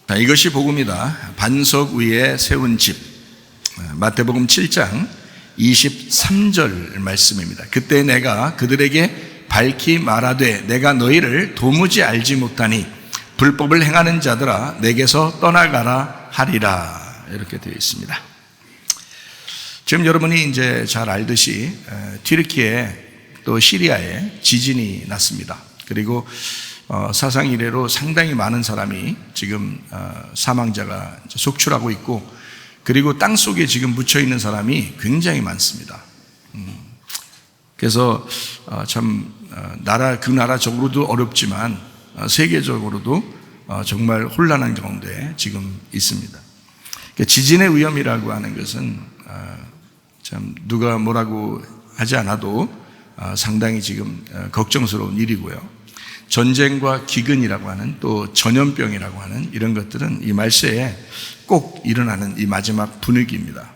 자, 이것이 복음이다. 반석 위에 세운 집. 마태복음 7장 23절 말씀입니다. 그때 내가 그들에게 밝히 말하되 내가 너희를 도무지 알지 못하니 불법을 행하는 자들아 내게서 떠나가라 하리라. 이렇게 되어 있습니다. 지금 여러분이 이제 잘 알듯이 튀르키예 또 시리아에 지진이 났습니다. 그리고 사상 이래로 상당히 많은 사람이 지금 사망자가 속출하고 있고, 그리고 땅 속에 지금 묻혀 있는 사람이 굉장히 많습니다. 그래서 참 그 나라적으로도 어렵지만 세계적으로도 정말 혼란한 가운데 지금 있습니다. 지진의 위험이라고 하는 것은 참 누가 뭐라고 하지 않아도 상당히 지금 걱정스러운 일이고요. 전쟁과 기근이라고 하는 또 전염병이라고 하는 이런 것들은 이 말세에 꼭 일어나는 이 마지막 분위기입니다.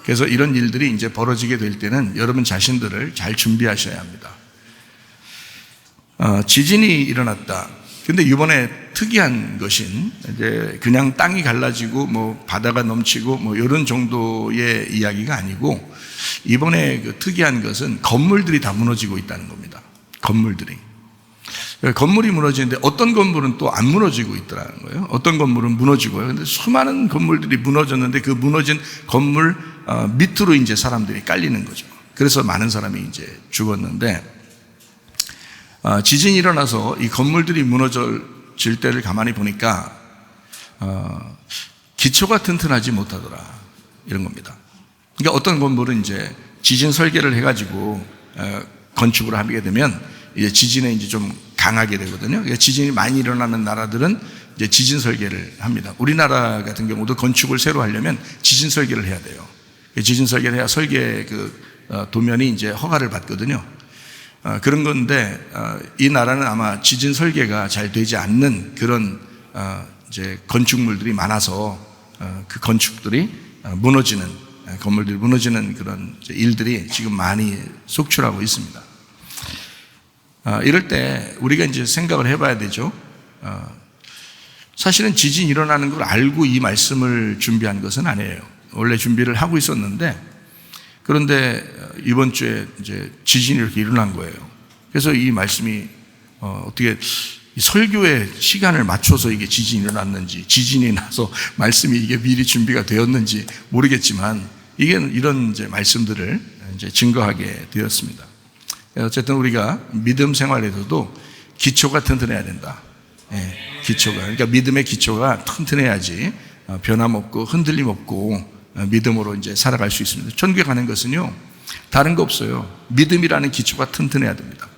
그래서 이런 일들이 이제 벌어지게 될 때는 여러분 자신들을 잘 준비하셔야 합니다. 지진이 일어났다. 근데 이번에 특이한 것인 이제 그냥 땅이 갈라지고 뭐 바다가 넘치고 뭐 이런 정도의 이야기가 아니고, 이번에 그 특이한 것은 건물들이 다 무너지고 있다는 겁니다. 건물이 무너지는데 어떤 건물은 또 안 무너지고 있더라는 거예요. 어떤 건물은 무너지고요. 근데 수많은 건물들이 무너졌는데 그 무너진 건물 밑으로 이제 사람들이 깔리는 거죠. 그래서 많은 사람이 이제 죽었는데, 지진이 일어나서 이 건물들이 무너질 때를 가만히 보니까 기초가 튼튼하지 못하더라, 이런 겁니다. 그러니까 어떤 건물은 이제 지진 설계를 해가지고 건축을 하게 되면 이제 지진에 이제 좀 강하게 되거든요. 그러니까 지진이 많이 일어나는 나라들은 이제 지진 설계를 합니다. 우리나라 같은 경우도 건축을 새로 하려면 지진 설계를 해야 돼요. 지진 설계를 해야 설계 도면이 이제 허가를 받거든요. 그런 건데 이 나라는 아마 지진 설계가 잘 되지 않는 그런 이제 건축물들이 많아서 그 건축들이 무너지는, 건물들이 무너지는 그런 일들이 지금 많이 속출하고 있습니다. 이럴 때 우리가 이제 생각을 해봐야 되죠. 사실은 지진이 일어나는 걸 알고 이 말씀을 준비한 것은 아니에요. 원래 준비를 하고 있었는데, 그런데 이번 주에 이제 지진이 이렇게 일어난 거예요. 그래서 이 말씀이 어떻게 설교의 시간을 맞춰서 이게 지진이 일어났는지, 지진이 나서 말씀이 이게 미리 준비가 되었는지 모르겠지만 이게 이런 이제 말씀들을 이제 증거하게 되었습니다. 어쨌든 우리가 믿음 생활에서도 기초가 튼튼해야 된다. 기초가, 그러니까 믿음의 기초가 튼튼해야지 변함없고 흔들림 없고 믿음으로 이제 살아갈 수 있습니다. 천국에 가는 것은요, 다른 거 없어요. 믿음이라는 기초가 튼튼해야 됩니다.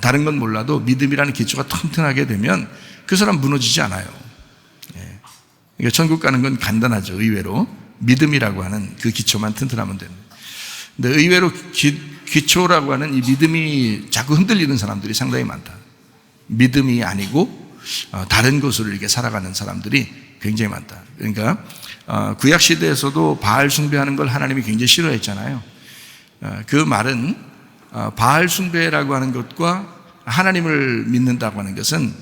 다른 건 몰라도 믿음이라는 기초가 튼튼하게 되면 그 사람 무너지지 않아요. 그러니까 천국 가는 건 간단하죠. 의외로 믿음이라고 하는 그 기초만 튼튼하면 됩니다. 근데 의외로 기초라고 하는 이 믿음이 자꾸 흔들리는 사람들이 상당히 많다. 믿음이 아니고 다른 것으로 이렇게 살아가는 사람들이 굉장히 많다. 그러니까 구약 시대에서도 바알 숭배하는 걸 하나님이 굉장히 싫어했잖아요. 그 말은 바알 숭배라고 하는 것과 하나님을 믿는다고 하는 것은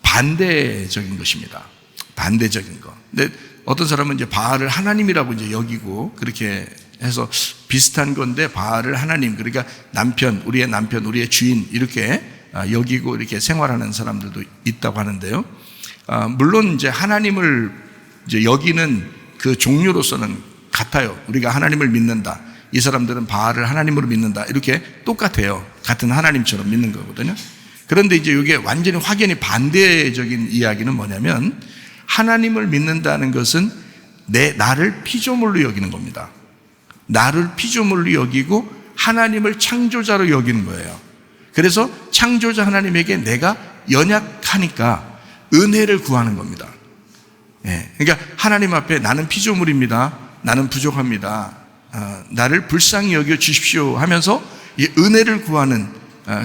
반대적인 것입니다. 반대적인 거. 근데 어떤 사람은 이제 바알을 하나님이라고 이제 여기고 그렇게 해서 비슷한 건데 바알을 하나님, 그러니까 남편, 우리의 주인 이렇게 여기고 이렇게 생활하는 사람들도 있다고 하는데요. 물론 이제 하나님을 이제 여기는 그 종류로서는 같아요. 우리가 하나님을 믿는다. 이 사람들은 바알을 하나님으로 믿는다. 이렇게 똑같아요. 같은 하나님처럼 믿는 거거든요. 그런데 이제 이게 완전히 확연히 반대적인 이야기는 뭐냐면, 하나님을 믿는다는 것은 나를 피조물로 여기는 겁니다. 나를 피조물로 여기고 하나님을 창조자로 여기는 거예요. 그래서 창조자 하나님에게 내가 연약하니까 은혜를 구하는 겁니다. 그러니까 하나님 앞에 나는 피조물입니다. 나는 부족합니다. 나를 불쌍히 여겨 주십시오 하면서 이 은혜를 구하는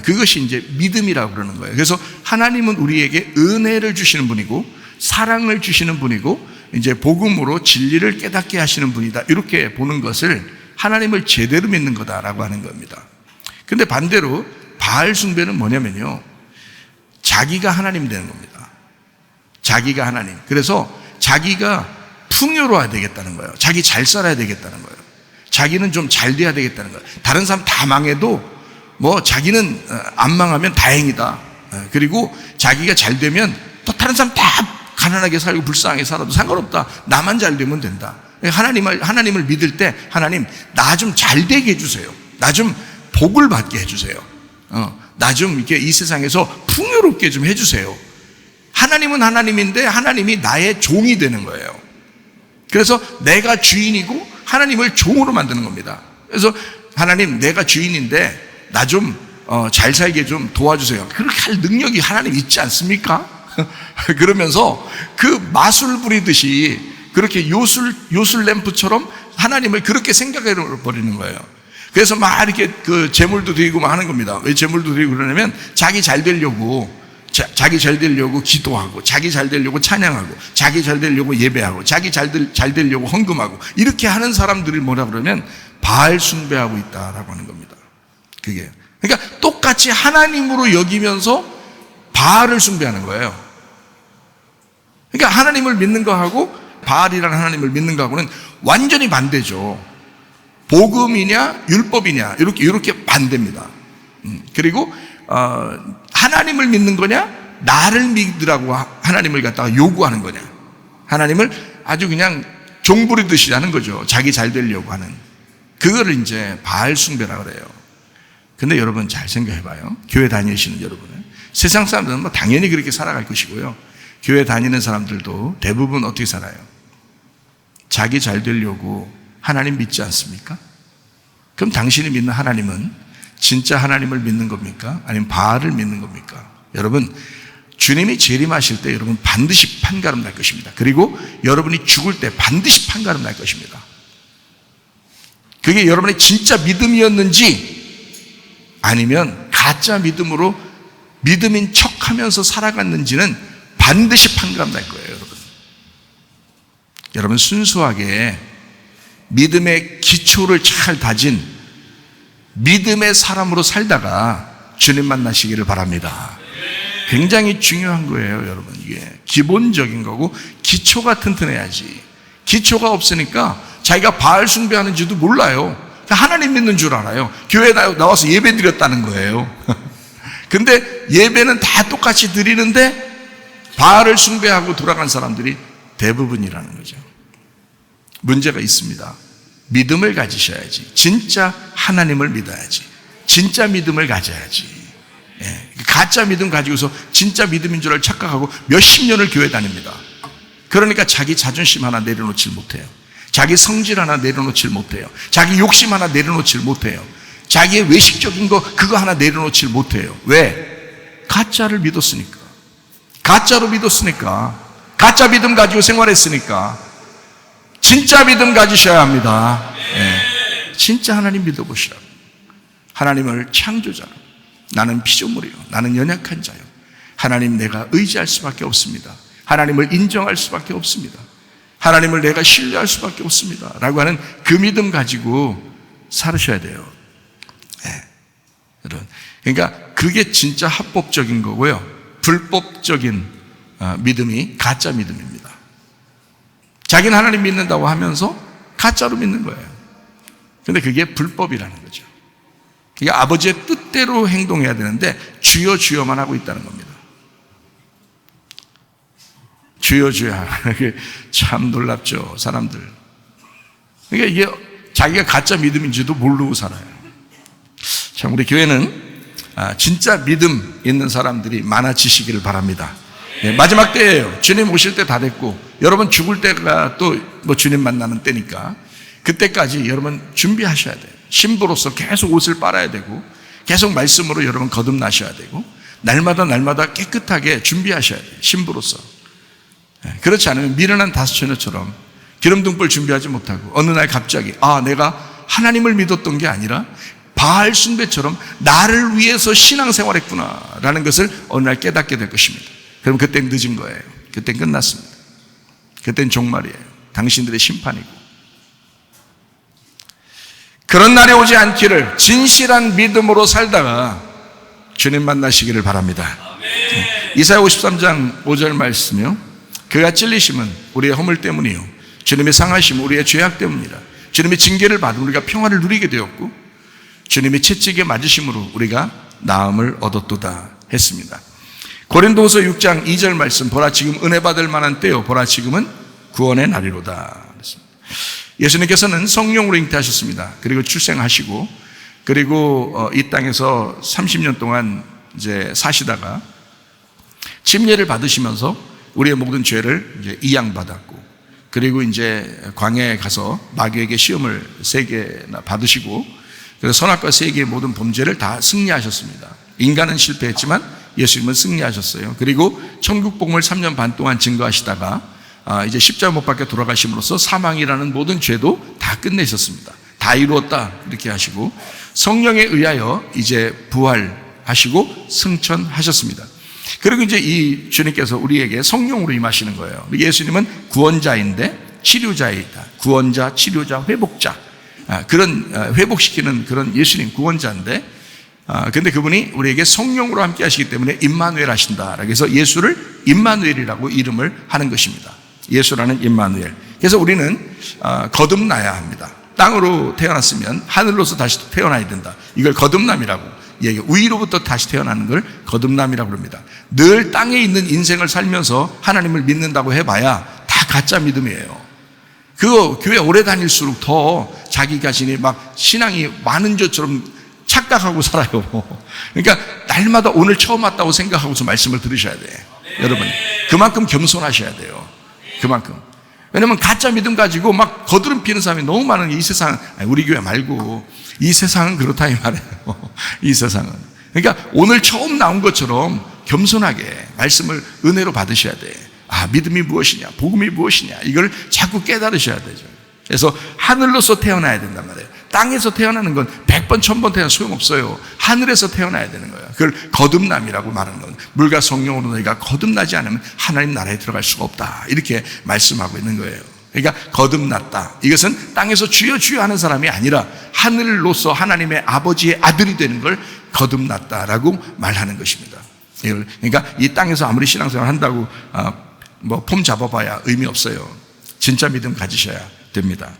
그것이 이제 믿음이라고 그러는 거예요. 그래서 하나님은 우리에게 은혜를 주시는 분이고 사랑을 주시는 분이고 이제 복음으로 진리를 깨닫게 하시는 분이다. 이렇게 보는 것을 하나님을 제대로 믿는 거다라고 하는 겁니다. 근데 반대로 바알 숭배는 뭐냐면요, 자기가 하나님 되는 겁니다. 자기가 하나님. 그래서 자기가 풍요로워야 되겠다는 거예요. 자기 잘 살아야 되겠다는 거예요. 자기는 좀 잘 돼야 되겠다는 거예요. 다른 사람 다 망해도 뭐 자기는 안 망하면 다행이다. 그리고 자기가 잘 되면 또 다른 사람 다 가난하게 살고 불쌍하게 살아도 상관없다. 나만 잘 되면 된다. 하나님을 믿을 때 하나님 나 좀 잘 되게 해주세요. 나 좀 복을 받게 해주세요. 나 좀 이렇게 이 세상에서 풍요롭게 좀 해주세요. 하나님은 하나님인데 하나님이 나의 종이 되는 거예요. 그래서 내가 주인이고 하나님을 종으로 만드는 겁니다. 그래서 하나님 내가 주인인데 나 좀 잘 살게 좀 도와주세요. 그렇게 할 능력이 하나님 있지 않습니까? 그러면서 그 마술 부리듯이 그렇게 요술 램프처럼 하나님을 그렇게 생각해 버리는 거예요. 그래서 막 이렇게 그 재물도 드리고 막 하는 겁니다. 왜 재물도 드리고 그러냐면 자기 잘 되려고 기도하고, 자기 잘 되려고 찬양하고, 자기 잘 되려고 예배하고, 자기 잘 되려고 헌금하고, 이렇게 하는 사람들이 뭐라 그러면 바알 숭배하고 있다라고 하는 겁니다. 그게. 그러니까 똑같이 하나님으로 여기면서 바알을 숭배하는 거예요. 그러니까 하나님을 믿는 거하고 바알이라는 하나님을 믿는 거하고는 완전히 반대죠. 복음이냐 율법이냐 이렇게 반대입니다. 그리고 하나님을 믿는 거냐 나를 믿으라고 하나님을 갖다가 요구하는 거냐, 하나님을 아주 그냥 종부리듯이 하는 거죠. 자기 잘 되려고 하는 그거를 이제 바알 숭배라고 그래요. 근데 여러분 잘 생각해 봐요. 교회 다니시는 여러분은 세상 사람들은 뭐 당연히 그렇게 살아갈 것이고요. 교회 다니는 사람들도 대부분 어떻게 살아요? 자기 잘 되려고 하나님 믿지 않습니까? 그럼 당신이 믿는 하나님은 진짜 하나님을 믿는 겁니까? 아니면 바알을 믿는 겁니까? 여러분, 주님이 재림하실 때 여러분 반드시 판가름 날 것입니다. 그리고 여러분이 죽을 때 반드시 판가름 날 것입니다. 그게 여러분의 진짜 믿음이었는지 아니면 가짜 믿음으로 믿음인 척하면서 살아갔는지는 반드시 판가름 날 거예요, 여러분. 여러분 순수하게 믿음의 기초를 잘 다진 믿음의 사람으로 살다가 주님 만나시기를 바랍니다. 굉장히 중요한 거예요, 여러분. 이게 기본적인 거고 기초가 튼튼해야지. 기초가 없으니까 자기가 바알 숭배하는지도 몰라요. 하나님 믿는 줄 알아요. 교회에 나와서 예배 드렸다는 거예요. 근데 예배는 다 똑같이 드리는데 바알을 숭배하고 돌아간 사람들이 대부분이라는 거죠. 문제가 있습니다. 믿음을 가지셔야지. 진짜 하나님을 믿어야지. 진짜 믿음을 가져야지. 가짜 믿음 가지고서 진짜 믿음인 줄 착각하고 몇십 년을 교회 다닙니다. 그러니까 자기 자존심 하나 내려놓질 못해요. 자기 성질 하나 내려놓질 못해요. 자기 욕심 하나 내려놓질 못해요. 자기의 외식적인 거 그거 하나 내려놓질 못해요. 왜? 가짜를 믿었으니까. 가짜로 믿었으니까. 가짜 믿음 가지고 생활했으니까. 진짜 믿음 가지셔야 합니다. 진짜 하나님 믿어보시라고. 하나님을 창조자로. 나는 피조물이요. 나는 연약한 자요. 하나님 내가 의지할 수밖에 없습니다. 하나님을 인정할 수밖에 없습니다. 하나님을 내가 신뢰할 수밖에 없습니다. 라고 하는 그 믿음 가지고 살으셔야 돼요. 여러분. 그러니까 그게 진짜 합법적인 거고요. 불법적인 믿음이 가짜 믿음입니다. 자기는 하나님 믿는다고 하면서 가짜로 믿는 거예요. 근데 그게 불법이라는 거죠. 이게 아버지의 뜻대로 행동해야 되는데 주여 주여만 하고 있다는 겁니다. 주여 주여. 참 놀랍죠, 사람들. 그러니까 이게 자기가 가짜 믿음인지도 모르고 살아요. 참 우리 교회는 진짜 믿음 있는 사람들이 많아지시기를 바랍니다. 마지막 때예요. 주님 오실 때 다 됐고 여러분 죽을 때가 또 뭐 주님 만나는 때니까 그때까지 여러분 준비하셔야 돼요. 신부로서 계속 옷을 빨아야 되고 계속 말씀으로 여러분 거듭나셔야 되고 날마다 깨끗하게 준비하셔야 돼요. 신부로서. 그렇지 않으면 미련한 다섯처녀처럼 기름등불 준비하지 못하고 어느 날 갑자기 내가 하나님을 믿었던 게 아니라 바알 숭배처럼 나를 위해서 신앙생활했구나 라는 것을 어느 날 깨닫게 될 것입니다. 그럼 그땐 늦은 거예요. 그땐 끝났습니다. 그땐 종말이에요. 당신들의 심판이고. 그런 날이 오지 않기를 진실한 믿음으로 살다가 주님 만나시기를 바랍니다. 이사야 53장 5절 말씀이요. 그가 찔리심은 우리의 허물 때문이요 주님의 상하심은 우리의 죄악 때문이라. 주님의 징계를 받은 우리가 평화를 누리게 되었고 주님의 채찍에 맞으심으로 우리가 나음을 얻었도다 했습니다. 고린도후서 6장 2절 말씀, 보라 지금 은혜 받을 만한 때요 보라 지금은 구원의 날이로다. 예수님께서는 성령으로 잉태하셨습니다. 그리고 출생하시고 그리고 이 땅에서 30년 동안 이제 사시다가 침례를 받으시면서 우리의 모든 죄를 이제 이양받았고 그리고 이제 광야에 가서 마귀에게 시험을 3개나 받으시고 그래서 선악과 세계의 모든 범죄를 다 승리하셨습니다. 인간은 실패했지만 예수님은 승리하셨어요. 그리고 천국 복음을 3년 반 동안 증거하시다가 이제 십자가 못 박혀 돌아가심으로써 사망이라는 모든 죄도 다 끝내셨습니다. 다 이루었다 이렇게 하시고 성령에 의하여 이제 부활하시고 승천하셨습니다. 그리고 이제 이 주님께서 우리에게 성령으로 임하시는 거예요. 예수님은 구원자인데 치료자이다. 구원자, 치료자, 회복자. 그런 회복시키는 그런 예수님 구원자인데 근데 그분이 우리에게 성령으로 함께 하시기 때문에 임마누엘 하신다. 그래서 예수를 임마누엘이라고 이름을 하는 것입니다. 예수라는 임마누엘. 그래서 우리는 거듭나야 합니다. 땅으로 태어났으면 하늘로서 다시 태어나야 된다. 이걸 거듭남이라고 얘기해요. 위로부터 다시 태어나는 걸 거듭남이라고 합니다. 늘 땅에 있는 인생을 살면서 하나님을 믿는다고 해봐야 다 가짜 믿음이에요. 그거 교회 오래 다닐수록 더 자기 자신이 막 신앙이 많은 것처럼 착각하고 살아요. 그러니까 날마다 오늘 처음 왔다고 생각하고서 말씀을 들으셔야 돼. 여러분 그만큼 겸손하셔야 돼요. 그만큼. 왜냐면 가짜 믿음 가지고 막 거드름 피는 사람이 너무 많은 이 세상, 우리 교회 말고 이 세상은 그렇다 이 말이에요. 이 세상은. 그러니까 오늘 처음 나온 것처럼 겸손하게 말씀을 은혜로 받으셔야 돼. 믿음이 무엇이냐, 복음이 무엇이냐, 이걸 자꾸 깨달으셔야 되죠. 그래서 하늘로서 태어나야 된단 말이에요. 땅에서 태어나는 건 100번, 1000번 태어나면 소용없어요. 하늘에서 태어나야 되는 거예요. 그걸 거듭남이라고 말하는 거예요. 물과 성령으로 너희가 거듭나지 않으면 하나님 나라에 들어갈 수가 없다. 이렇게 말씀하고 있는 거예요. 그러니까 거듭났다. 이것은 땅에서 주여 주여 하는 사람이 아니라 하늘로서 하나님의 아버지의 아들이 되는 걸 거듭났다라고 말하는 것입니다. 그러니까 이 땅에서 아무리 신앙생활 한다고 폼 잡아봐야 의미 없어요. 진짜 믿음 가지셔야 됩니다.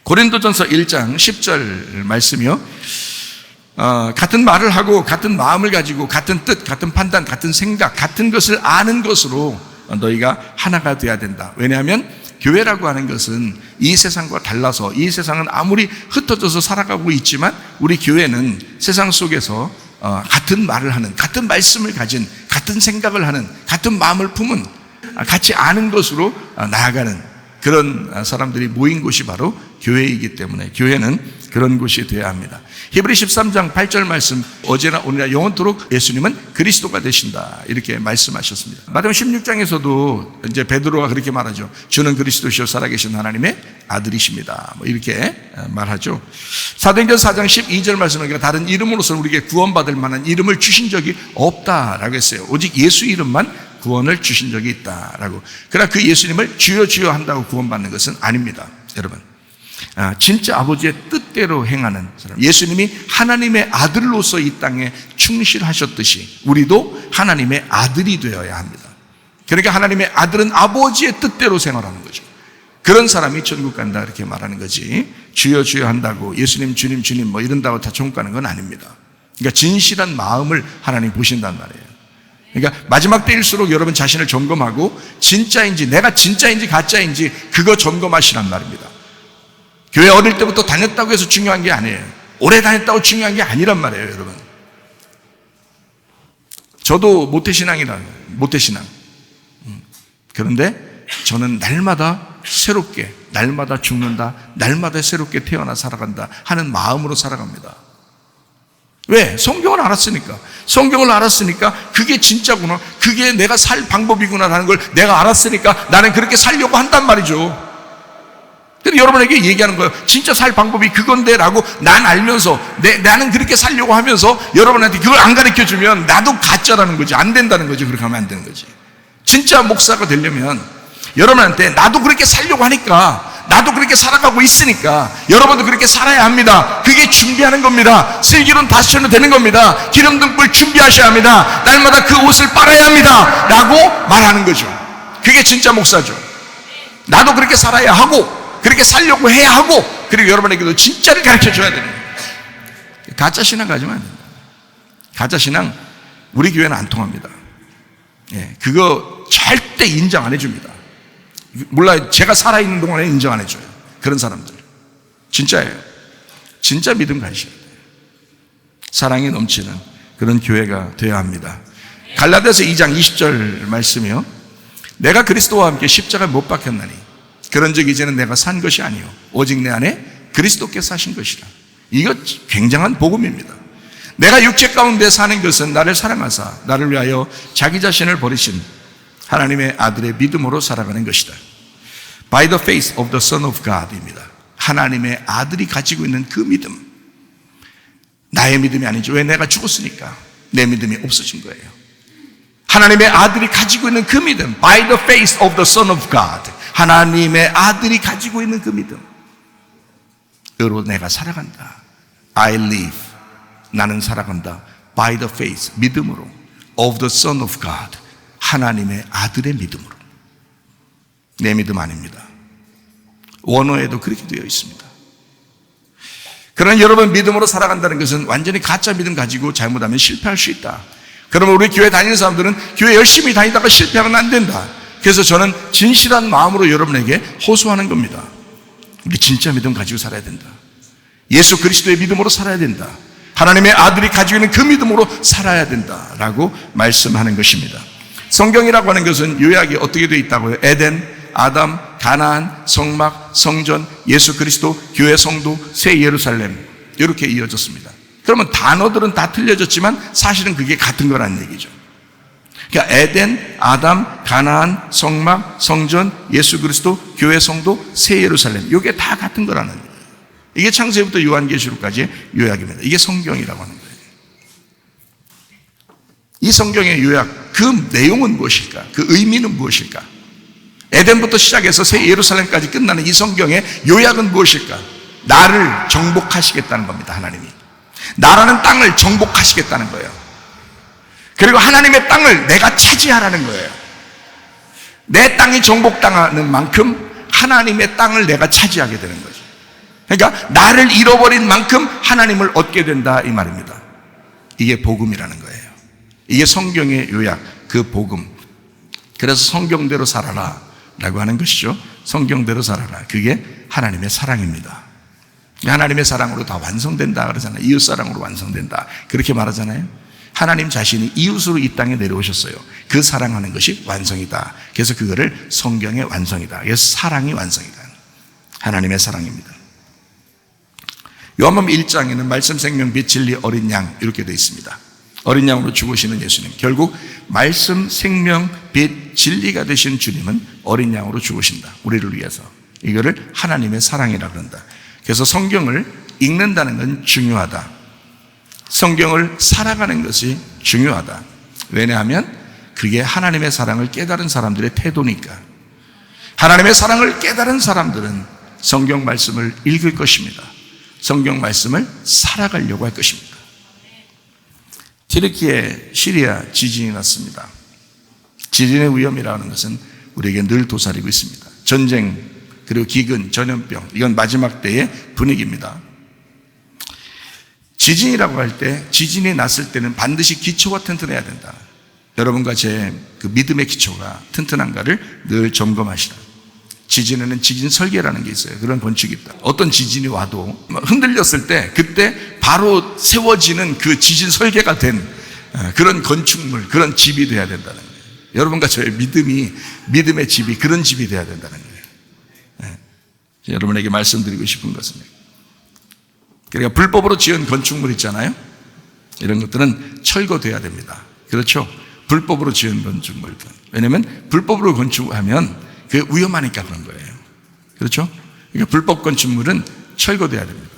고린도전서 1장 10절 말씀이요. 같은 말을 하고 같은 마음을 가지고 같은 뜻, 같은 판단, 같은 생각, 같은 것을 아는 것으로 너희가 하나가 돼야 된다. 왜냐하면 교회라고 하는 것은 이 세상과 달라서 이 세상은 아무리 흩어져서 살아가고 있지만 우리 교회는 세상 속에서 같은 말을 하는, 같은 말씀을 가진, 같은 생각을 하는, 같은 마음을 품은, 같이 아는 것으로 나아가는 그런 사람들이 모인 곳이 바로 교회이기 때문에 교회는 그런 곳이 되어야 합니다. 히브리 13장 8절 말씀, 어제나 오늘이나 영원토록 예수님은 그리스도가 되신다 이렇게 말씀하셨습니다. 마태복음 16장에서도 이제 베드로가 그렇게 말하죠. 주는 그리스도시요 살아계신 하나님의 아들이십니다. 이렇게 말하죠. 사도행전 4장 12절 말씀은 다른 이름으로서는 우리에게 구원받을 만한 이름을 주신 적이 없다라고 했어요. 오직 예수 이름만 구원을 주신 적이 있다라고. 그러나 그 예수님을 주여 주여 한다고 구원받는 것은 아닙니다. 여러분, 진짜 아버지의 뜻대로 행하는 사람, 예수님이 하나님의 아들로서 이 땅에 충실하셨듯이 우리도 하나님의 아들이 되어야 합니다. 그러니까 하나님의 아들은 아버지의 뜻대로 생활하는 거죠. 그런 사람이 천국 간다 이렇게 말하는 거지, 주여 주여 한다고 예수님 주님 주님 뭐 이런다고 다 천국 가는 건 아닙니다. 그러니까 진실한 마음을 하나님 보신단 말이에요. 그러니까 마지막 때일수록 여러분 자신을 점검하고 진짜인지, 내가 진짜인지 가짜인지 그거 점검하시란 말입니다. 교회 어릴 때부터 다녔다고 해서 중요한 게 아니에요. 오래 다녔다고 중요한 게 아니란 말이에요, 여러분. 저도 모태신앙이라, 모태신앙. 그런데 저는 날마다 새롭게, 날마다 죽는다, 날마다 새롭게 태어나 살아간다 하는 마음으로 살아갑니다. 왜? 성경을 알았으니까. 성경을 알았으니까 그게 진짜구나, 그게 내가 살 방법이구나 하는 걸 내가 알았으니까 나는 그렇게 살려고 한단 말이죠. 근데 여러분에게 얘기하는 거예요. 진짜 살 방법이 그건데 라고 난 알면서 나는 그렇게 살려고 하면서 여러분한테 그걸 안 가르쳐주면 나도 가짜라는 거지. 안 된다는 거지. 그렇게 하면 안 되는 거지. 진짜 목사가 되려면 여러분한테 나도 그렇게 살려고 하니까, 나도 그렇게 살아가고 있으니까 여러분도 그렇게 살아야 합니다. 그게 준비하는 겁니다. 슬기로운 다시쳐도 되는 겁니다. 기름등불 준비하셔야 합니다. 날마다 그 옷을 빨아야 합니다 라고 말하는 거죠. 그게 진짜 목사죠. 나도 그렇게 살아야 하고, 그렇게 살려고 해야 하고, 그리고 여러분에게도 진짜를 가르쳐 줘야 되는 거예요. 가짜 신앙 가지면 안 됩니다. 가짜 신앙, 우리 교회는 안 통합니다. 예, 그거 절대 인정 안 해줍니다. 몰라요. 제가 살아있는 동안에 인정 안 해줘요. 그런 사람들. 진짜예요. 진짜 믿음 가지셔야 돼요. 사랑이 넘치는 그런 교회가 되어야 합니다. 갈라디아서 2장 20절 말씀이요. 내가 그리스도와 함께 십자가에 못 박혔나니 그런즉 이제는 내가 산 것이 아니요 오직 내 안에 그리스도께서 사신 것이라. 이거 굉장한 복음입니다. 내가 육체 가운데 사는 것은 나를 사랑하사 나를 위하여 자기 자신을 버리신 하나님의 아들의 믿음으로 살아가는 것이다. By the faith of the Son of God입니다. 하나님의 아들이 가지고 있는 그 믿음. 나의 믿음이 아니죠. 왜? 내가 죽었으니까 내 믿음이 없어진 거예요. 하나님의 아들이 가지고 있는 그 믿음. By the faith of the Son of God. 하나님의 아들이 가지고 있는 그 믿음. 으로 내가 살아간다. I live. 나는 살아간다. By the faith. 믿음으로. Of the Son of God. 하나님의 아들의 믿음으로. 내 믿음 아닙니다. 원어에도 그렇게 되어 있습니다. 그러나 여러분, 믿음으로 살아간다는 것은 완전히 가짜 믿음 가지고 잘못하면 실패할 수 있다. 그러면 우리 교회 다니는 사람들은 교회 열심히 다니다가 실패하면 안 된다. 그래서 저는 진실한 마음으로 여러분에게 호소하는 겁니다. 우리 진짜 믿음 가지고 살아야 된다. 예수 그리스도의 믿음으로 살아야 된다. 하나님의 아들이 가지고 있는 그 믿음으로 살아야 된다라고 말씀하는 것입니다. 성경이라고 하는 것은 요약이 어떻게 되어 있다고요? 에덴, 아담, 가나안, 성막, 성전, 예수 그리스도, 교회 성도, 새 예루살렘, 이렇게 이어졌습니다. 그러면 단어들은 다 틀려졌지만 사실은 그게 같은 거라는 얘기죠. 그러니까 에덴, 아담, 가나안, 성막, 성전, 예수 그리스도, 교회 성도, 새 예루살렘, 이게 다 같은 거라는 거예요. 이게 창세기부터 요한계시록까지의 요약입니다. 이게 성경이라고 하는 거예요. 이 성경의 요약, 그 내용은 무엇일까? 그 의미는 무엇일까? 에덴부터 시작해서 새 예루살렘까지 끝나는 이 성경의 요약은 무엇일까? 나를 정복하시겠다는 겁니다. 하나님이 나라는 땅을 정복하시겠다는 거예요. 그리고 하나님의 땅을 내가 차지하라는 거예요. 내 땅이 정복당하는 만큼 하나님의 땅을 내가 차지하게 되는 거죠. 그러니까 나를 잃어버린 만큼 하나님을 얻게 된다, 이 말입니다. 이게 복음이라는 거예요. 이게 성경의 요약, 그 복음. 그래서 성경대로 살아라 라고 하는 것이죠. 성경대로 살아라. 그게 하나님의 사랑입니다. 하나님의 사랑으로 다 완성된다 그러잖아요. 이웃 사랑으로 완성된다 그렇게 말하잖아요. 하나님 자신이 이웃으로 이 땅에 내려오셨어요. 그 사랑하는 것이 완성이다. 그래서 그거를 성경의 완성이다. 그래서 사랑이 완성이다. 하나님의 사랑입니다. 요한복음 1장에는 말씀, 생명, 빛, 진리, 어린 양 이렇게 되어 있습니다. 어린 양으로 죽으시는 예수님, 결국 말씀, 생명, 빛, 진리가 되신 주님은 어린 양으로 죽으신다. 우리를 위해서. 이거를 하나님의 사랑이라 그런다. 그래서 성경을 읽는다는 건 중요하다. 성경을 살아가는 것이 중요하다. 왜냐하면 그게 하나님의 사랑을 깨달은 사람들의 태도니까. 하나님의 사랑을 깨달은 사람들은 성경 말씀을 읽을 것입니다. 성경 말씀을 살아가려고 할 것입니다. 튀르키예 시리아 지진이 났습니다. 지진의 위험이라는 것은 우리에게 늘 도사리고 있습니다. 전쟁, 그리고 기근, 전염병, 이건 마지막 때의 분위기입니다. 지진이라고 할 때, 지진이 났을 때는 반드시 기초가 튼튼해야 된다. 여러분과 제 그 믿음의 기초가 튼튼한가를 늘 점검하시라. 지진에는 지진 설계라는 게 있어요. 그런 원칙이 있다. 어떤 지진이 와도 흔들렸을 때 그때 바로 세워지는 그 지진 설계가 된 그런 건축물, 그런 집이 돼야 된다는 거예요. 여러분과 저의 믿음의 집이 그런 집이 돼야 된다는 거예요. 여러분에게 말씀드리고 싶은 것은, 그러니까 불법으로 지은 건축물 있잖아요. 이런 것들은 철거돼야 됩니다. 그렇죠? 불법으로 지은 건축물들. 왜냐하면 불법으로 건축하면 그게 위험하니까 그런 거예요. 그렇죠? 그러니까 불법 건축물은 철거돼야 됩니다.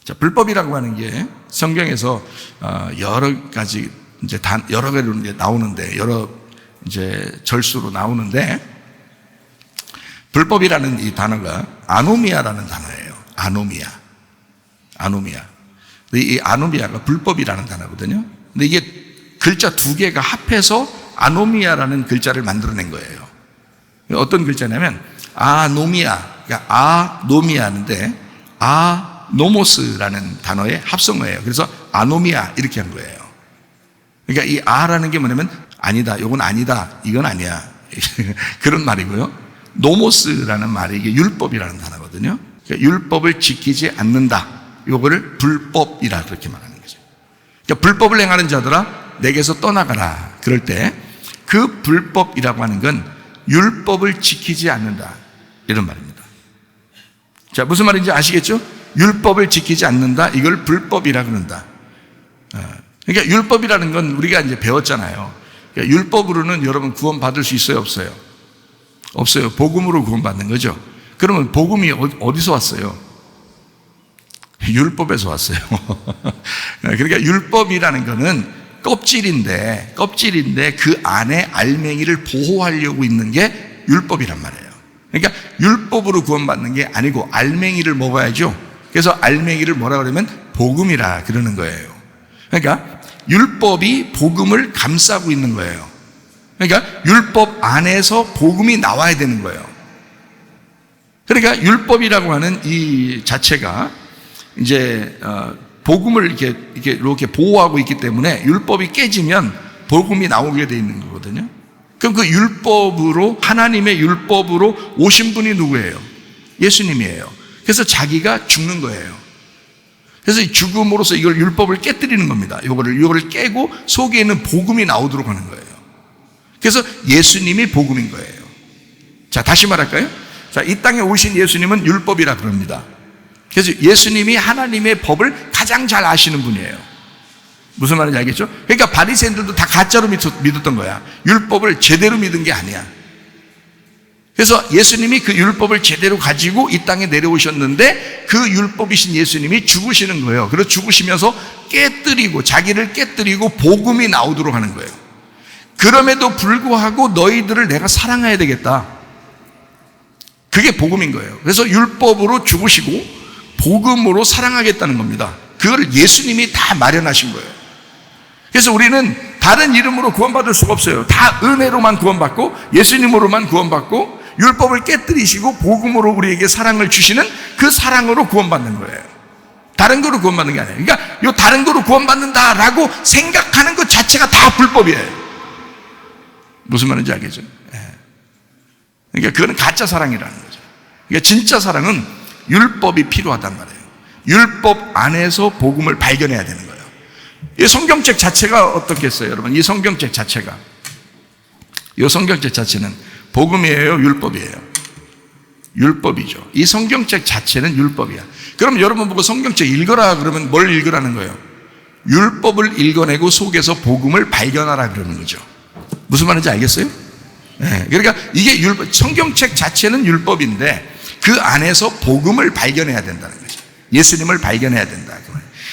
자, 불법이라고 하는 게 성경에서 여러 가지 이제 여러 개로 나오는데, 여러 이제 절수로 나오는데, 불법이라는 이 단어가 아노미아라는 단어예요. 아노미아. 이 아노미아가 불법이라는 단어거든요. 근데 이게 글자 두 개가 합해서 아노미아라는 글자를 만들어낸 거예요. 어떤 글자냐면 아노미아, 그러니까 아노미아인데 아노모스라는 단어의 합성어예요. 그래서 아노미아 이렇게 한 거예요. 그러니까 이 아라는 게 뭐냐면 아니다, 이건 아니다, 이건 아니야 그런 말이고요. 노모스라는 말이 이게 율법이라는 단어거든요. 그러니까 율법을 지키지 않는다, 요거를 불법이라 그렇게 말하는 거죠. 그러니까 불법을 행하는 자들아 내게서 떠나가라. 그럴 때 그 불법이라고 하는 건 율법을 지키지 않는다, 이런 말입니다. 자, 무슨 말인지 아시겠죠? 율법을 지키지 않는다, 이걸 불법이라 그런다. 그러니까 율법이라는 건 우리가 이제 배웠잖아요. 그러니까 율법으로는 여러분 구원받을 수 있어요, 없어요? 없어요. 복음으로 구원받는 거죠. 그러면 복음이 어디서 왔어요? 율법에서 왔어요. 그러니까 율법이라는 거는 껍질인데 그 안에 알맹이를 보호하려고 있는 게 율법이란 말이에요. 그러니까 율법으로 구원받는 게 아니고 알맹이를 먹어야죠. 그래서 알맹이를 뭐라 그러면 복음이라 그러는 거예요. 그러니까 율법이 복음을 감싸고 있는 거예요. 그러니까 율법 안에서 복음이 나와야 되는 거예요. 그러니까 율법이라고 하는 이 자체가 이제 복음을 이렇게 보호하고 있기 때문에 율법이 깨지면 복음이 나오게 돼 있는 거거든요. 그럼 그 율법으로, 하나님의 율법으로 오신 분이 누구예요? 예수님이에요. 그래서 자기가 죽는 거예요. 그래서 이 죽음으로써 이걸 율법을 깨뜨리는 겁니다. 이거를 깨고 속에 있는 복음이 나오도록 하는 거예요. 그래서 예수님이 복음인 거예요. 자, 다시 말할까요? 자, 이 땅에 오신 예수님은 율법이라 그럽니다. 그래서 예수님이 하나님의 법을 가장 잘 아시는 분이에요. 무슨 말인지 알겠죠? 그러니까 바리새인들도 다 가짜로 믿었던 거야. 율법을 제대로 믿은 게 아니야. 그래서 예수님이 그 율법을 제대로 가지고 이 땅에 내려오셨는데 그 율법이신 예수님이 죽으시는 거예요. 그래서 죽으시면서 자기를 깨뜨리고 복음이 나오도록 하는 거예요. 그럼에도 불구하고 너희들을 내가 사랑해야 되겠다. 그게 복음인 거예요. 그래서 율법으로 죽으시고 복음으로 사랑하겠다는 겁니다. 그걸 예수님이 다 마련하신 거예요. 그래서 우리는 다른 이름으로 구원받을 수가 없어요. 다 은혜로만 구원받고 예수님으로만 구원받고 율법을 깨뜨리시고 복음으로 우리에게 사랑을 주시는 그 사랑으로 구원받는 거예요. 다른 거로 구원받는 게 아니에요. 그러니까 이 다른 거로 구원받는다라고 생각하는 것 자체가 다 불법이에요. 무슨 말인지 알겠죠? 그러니까 그거는 가짜 사랑이라는 거죠. 그러니까 진짜 사랑은 율법이 필요하단 말이에요. 율법 안에서 복음을 발견해야 되는 거예요. 이 성경책 자체가 어떻겠어요, 여러분? 이 성경책 자체가, 이 성경책 자체는 복음이에요, 율법이에요? 율법이죠. 이 성경책 자체는 율법이야. 그럼 여러분 보고 성경책 읽어라 그러면 뭘 읽으라는 거예요? 율법을 읽어내고 속에서 복음을 발견하라 그러는 거죠. 무슨 말인지 알겠어요? 네, 그러니까 이게 성경책 자체는 율법인데 그 안에서 복음을 발견해야 된다는 거죠. 예수님을 발견해야 된다.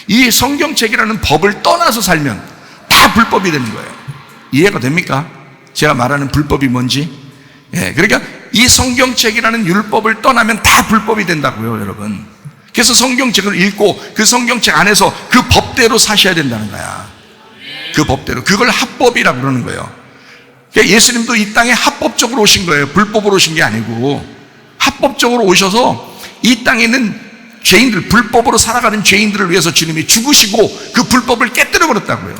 이 성경책이라는 법을 떠나서 살면 다 불법이 되는 거예요. 이해가 됩니까? 제가 말하는 불법이 뭔지? 그러니까 이 성경책이라는 율법을 떠나면 다 불법이 된다고요, 여러분. 그래서 성경책을 읽고 그 성경책 안에서 그 법대로 사셔야 된다는 거야. 그 법대로. 그걸 합법이라고 그러는 거예요. 그러니까 예수님도 이 땅에 합법적으로 오신 거예요. 불법으로 오신 게 아니고 합법적으로 오셔서 이 땅에 있는 죄인들, 불법으로 살아가는 죄인들을 위해서 주님이 죽으시고 그 불법을 깨뜨려 버렸다고요.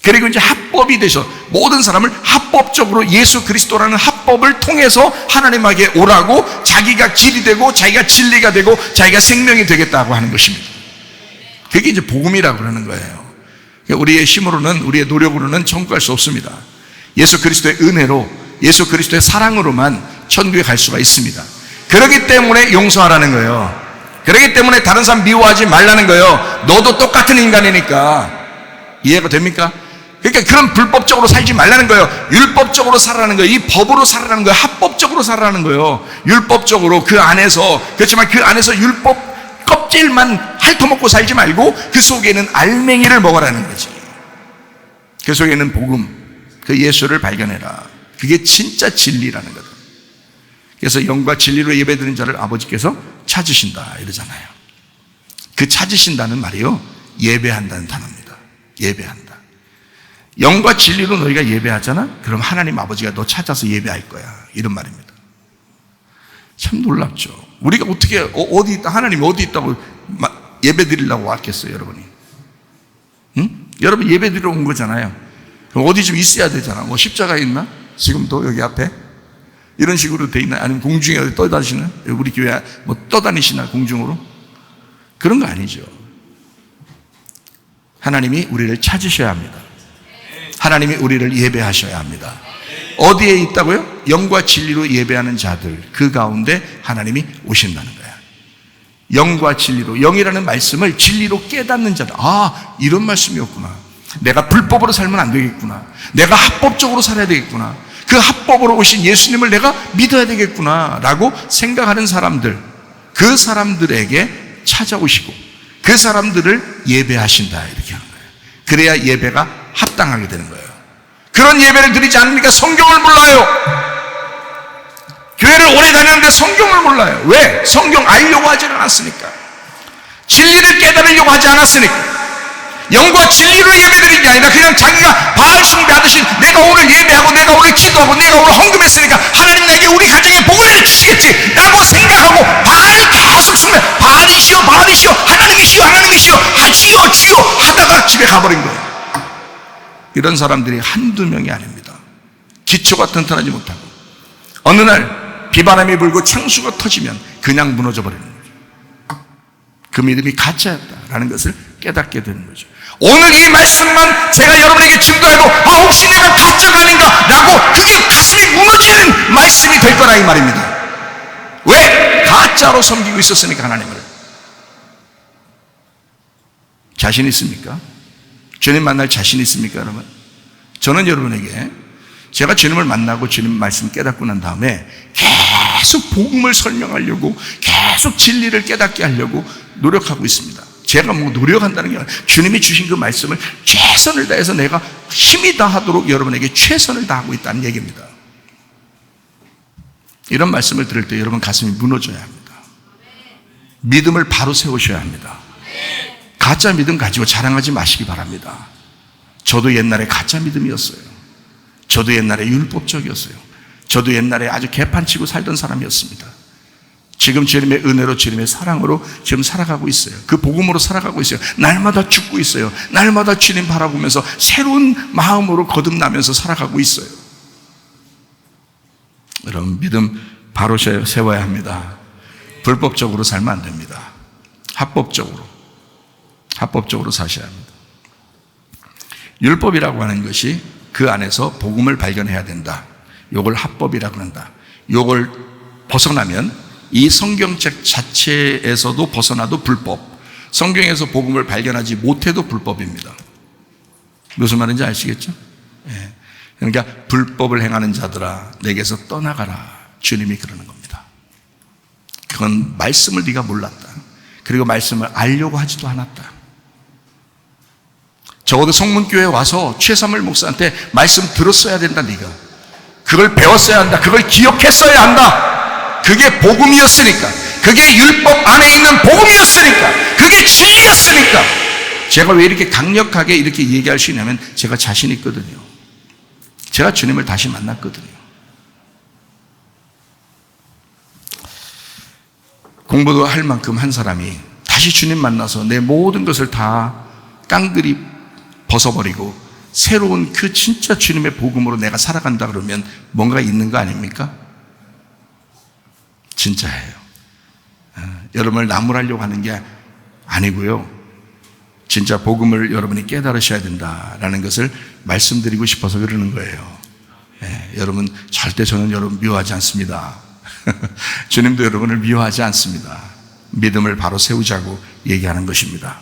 그리고 이제 합법이 되셔 모든 사람을 합법적으로 예수 그리스도라는 합법을 통해서 하나님에게 오라고, 자기가 길이 되고 자기가 진리가 되고 자기가 생명이 되겠다고 하는 것입니다. 그게 이제 복음이라고 그러는 거예요. 우리의 힘으로는, 우리의 노력으로는 천국 갈 수 없습니다. 예수 그리스도의 은혜로, 예수 그리스도의 사랑으로만 천국에 갈 수가 있습니다. 그렇기 때문에 용서하라는 거예요. 그렇기 때문에 다른 사람 미워하지 말라는 거예요. 너도 똑같은 인간이니까. 이해가 됩니까? 그러니까 그런 불법적으로 살지 말라는 거예요. 율법적으로 살아라는 거예요. 이 법으로 살아라는 거예요. 합법적으로 살아라는 거예요. 율법적으로 그 안에서, 그렇지만 그 안에서 율법 껍질만 핥아먹고 살지 말고 그 속에는 알맹이를 먹으라는 거지. 그 속에는 복음, 그 예수를 발견해라. 그게 진짜 진리라는 거다. 그래서 영과 진리로 예배드리는 자를 아버지께서 찾으신다 이러잖아요. 그 찾으신다는 말이요, 예배한다는 단어입니다. 예배한다. 영과 진리로 너희가 예배하잖아? 그럼 하나님 아버지가 너 찾아서 예배할 거야. 이런 말입니다. 참 놀랍죠. 우리가 어떻게 어디 있다, 하나님이 어디 있다고 예배 드리려고 왔겠어요, 여러분이? 응? 여러분 예배 드리러 온 거잖아요. 그럼 어디 좀 있어야 되잖아. 뭐 십자가 있나? 지금도 여기 앞에? 이런 식으로 돼 있나? 아니면 공중에 어디 떠다니시나? 우리 교회 뭐 떠다니시나, 공중으로? 그런 거 아니죠. 하나님이 우리를 찾으셔야 합니다. 하나님이 우리를 예배하셔야 합니다. 어디에 있다고요? 영과 진리로 예배하는 자들, 그 가운데 하나님이 오신다는 거야. 영과 진리로, 영이라는 말씀을 진리로 깨닫는 자들. 아, 이런 말씀이었구나. 내가 불법으로 살면 안 되겠구나. 내가 합법적으로 살아야 되겠구나. 그 합법으로 오신 예수님을 내가 믿어야 되겠구나 라고 생각하는 사람들, 그 사람들에게 찾아오시고 그 사람들을 예배하신다, 이렇게 하는 거예요. 그래야 예배가 합당하게 되는 거예요. 그런 예배를 드리지 않으니까 성경을 몰라요. 교회를 오래 다녔는데 성경을 몰라요. 왜? 성경 알려고 하지 않았으니까. 진리를 깨달으려고 하지 않았으니까. 영과 진리로 예배드리는 게 아니라 그냥 자기가 바알 숭배하듯이 내가 오늘 예배하고 내가 오늘 기도하고 내가 오늘 헌금했으니까 하나님 내게 우리 가정에 복을 내주시겠지 라고 생각하고 바알을 계속 숭배, 바알이시여 바알이시여 하나님이시여 하나님이시여 주여 주여 하다가 집에 가버린 거예요. 이런 사람들이 한두 명이 아닙니다. 기초가 튼튼하지 못하고 어느 날 비바람이 불고 창수가 터지면 그냥 무너져 버리는 거죠. 그 믿음이 가짜였다라는 것을 깨닫게 되는 거죠. 오늘 이 말씀만 제가 여러분에게 증거해도 혹시 내가 가짜가 아닌가 라고 그게 가슴이 무너지는 말씀이 될 거라 이 말입니다. 왜? 가짜로 섬기고 있었으니까 하나님을. 자신 있습니까? 주님 만날 자신 있습니까, 여러분? 저는 여러분에게 제가 주님을 만나고 주님 말씀 깨닫고 난 다음에 계속 복음을 설명하려고 계속 진리를 깨닫게 하려고 노력하고 있습니다. 제가 뭐 노력한다는 게 아니라 주님이 주신 그 말씀을 최선을 다해서 내가 힘이 다하도록 여러분에게 최선을 다하고 있다는 얘기입니다. 이런 말씀을 들을 때 여러분 가슴이 무너져야 합니다. 믿음을 바로 세우셔야 합니다. 가짜 믿음 가지고 자랑하지 마시기 바랍니다. 저도 옛날에 가짜 믿음이었어요. 저도 옛날에 율법적이었어요. 저도 옛날에 아주 개판치고 살던 사람이었습니다. 지금 주님의 은혜로 주님의 사랑으로 지금 살아가고 있어요. 그 복음으로 살아가고 있어요. 날마다 죽고 있어요. 날마다 주님 바라보면서 새로운 마음으로 거듭나면서 살아가고 있어요. 여러분 믿음 바로 세워야 합니다. 불법적으로 살면 안 됩니다. 합법적으로 사셔야 합니다. 율법이라고 하는 것이 그 안에서 복음을 발견해야 된다. 요걸 합법이라고 한다. 요걸 벗어나면 이 성경책 자체에서도 벗어나도 불법, 성경에서 복음을 발견하지 못해도 불법입니다. 무슨 말인지 아시겠죠? 예. 그러니까 불법을 행하는 자들아 내게서 떠나가라, 주님이 그러는 겁니다. 그건 말씀을 네가 몰랐다. 그리고 말씀을 알려고 하지도 않았다. 적어도 성문교회에 와서 최삼일 목사한테 말씀 들었어야 된다. 네가 그걸 배웠어야 한다. 그걸 기억했어야 한다. 그게 복음이었으니까, 그게 율법 안에 있는 복음이었으니까, 그게 진리였으니까. 제가 왜 이렇게 강력하게 이렇게 얘기할 수 있냐면 제가 자신 있거든요. 제가 주님을 다시 만났거든요. 공부도 할 만큼 한 사람이 다시 주님 만나서 내 모든 것을 다 깡그리 벗어버리고 새로운 그 진짜 주님의 복음으로 내가 살아간다 그러면 뭔가 있는 거 아닙니까? 진짜예요. 여러분을 나무라려고 하는 게 아니고요. 진짜 복음을 여러분이 깨달으셔야 된다라는 것을 말씀드리고 싶어서 그러는 거예요. 여러분 절대 저는 여러분 미워하지 않습니다. 주님도 여러분을 미워하지 않습니다. 믿음을 바로 세우자고 얘기하는 것입니다.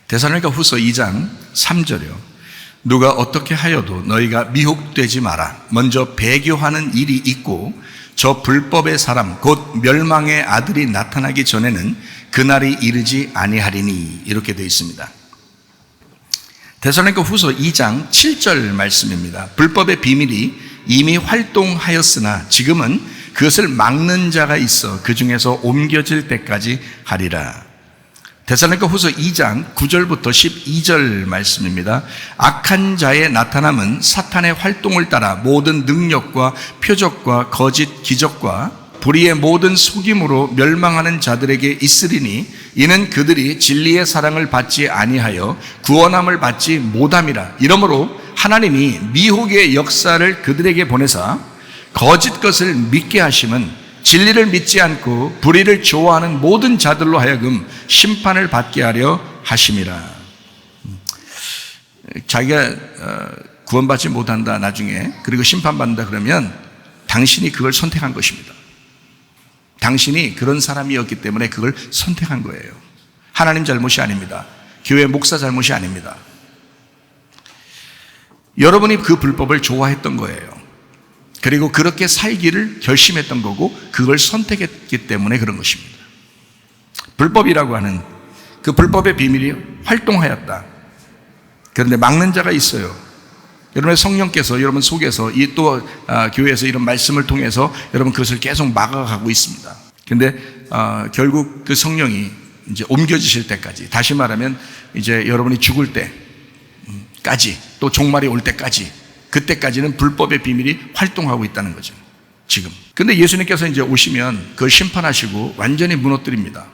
데살로니가 후서 2장 3절이요. 누가 어떻게 하여도 너희가 미혹되지 마라. 먼저 배교하는 일이 있고 저 불법의 사람 곧 멸망의 아들이 나타나기 전에는 그날이 이르지 아니하리니, 이렇게 되어 있습니다. 데살로니가 후서 2장 7절 말씀입니다. 불법의 비밀이 이미 활동하였으나 지금은 그것을 막는 자가 있어 그 중에서 옮겨질 때까지 하리라. 데살로니가 후서 2장 9절부터 12절 말씀입니다. 악한 자의 나타남은 사탄의 활동을 따라 모든 능력과 표적과 거짓 기적과 불의의 모든 속임으로 멸망하는 자들에게 있으리니 이는 그들이 진리의 사랑을 받지 아니하여 구원함을 받지 못함이라. 이러므로 하나님이 미혹의 역사를 그들에게 보내사 거짓 것을 믿게 하심은 진리를 믿지 않고 불의를 좋아하는 모든 자들로 하여금 심판을 받게 하려 하심이라. 자기가 구원받지 못한다 나중에, 그리고 심판받는다 그러면 당신이 그걸 선택한 것입니다. 당신이 그런 사람이었기 때문에 그걸 선택한 거예요. 하나님 잘못이 아닙니다. 교회 목사 잘못이 아닙니다. 여러분이 그 불법을 좋아했던 거예요. 그리고 그렇게 살기를 결심했던 거고 그걸 선택했기 때문에 그런 것입니다. 불법이라고 하는 그 불법의 비밀이 활동하였다. 그런데 막는 자가 있어요. 여러분의 성령께서 여러분 속에서 이 또 교회에서 이런 말씀을 통해서 여러분 그것을 계속 막아가고 있습니다. 그런데 결국 그 성령이 이제 옮겨지실 때까지, 다시 말하면 이제 여러분이 죽을 때까지, 또 종말이 올 때까지, 그때까지는 불법의 비밀이 활동하고 있다는 거죠. 지금. 근데 예수님께서 이제 오시면 그걸 심판하시고 완전히 무너뜨립니다.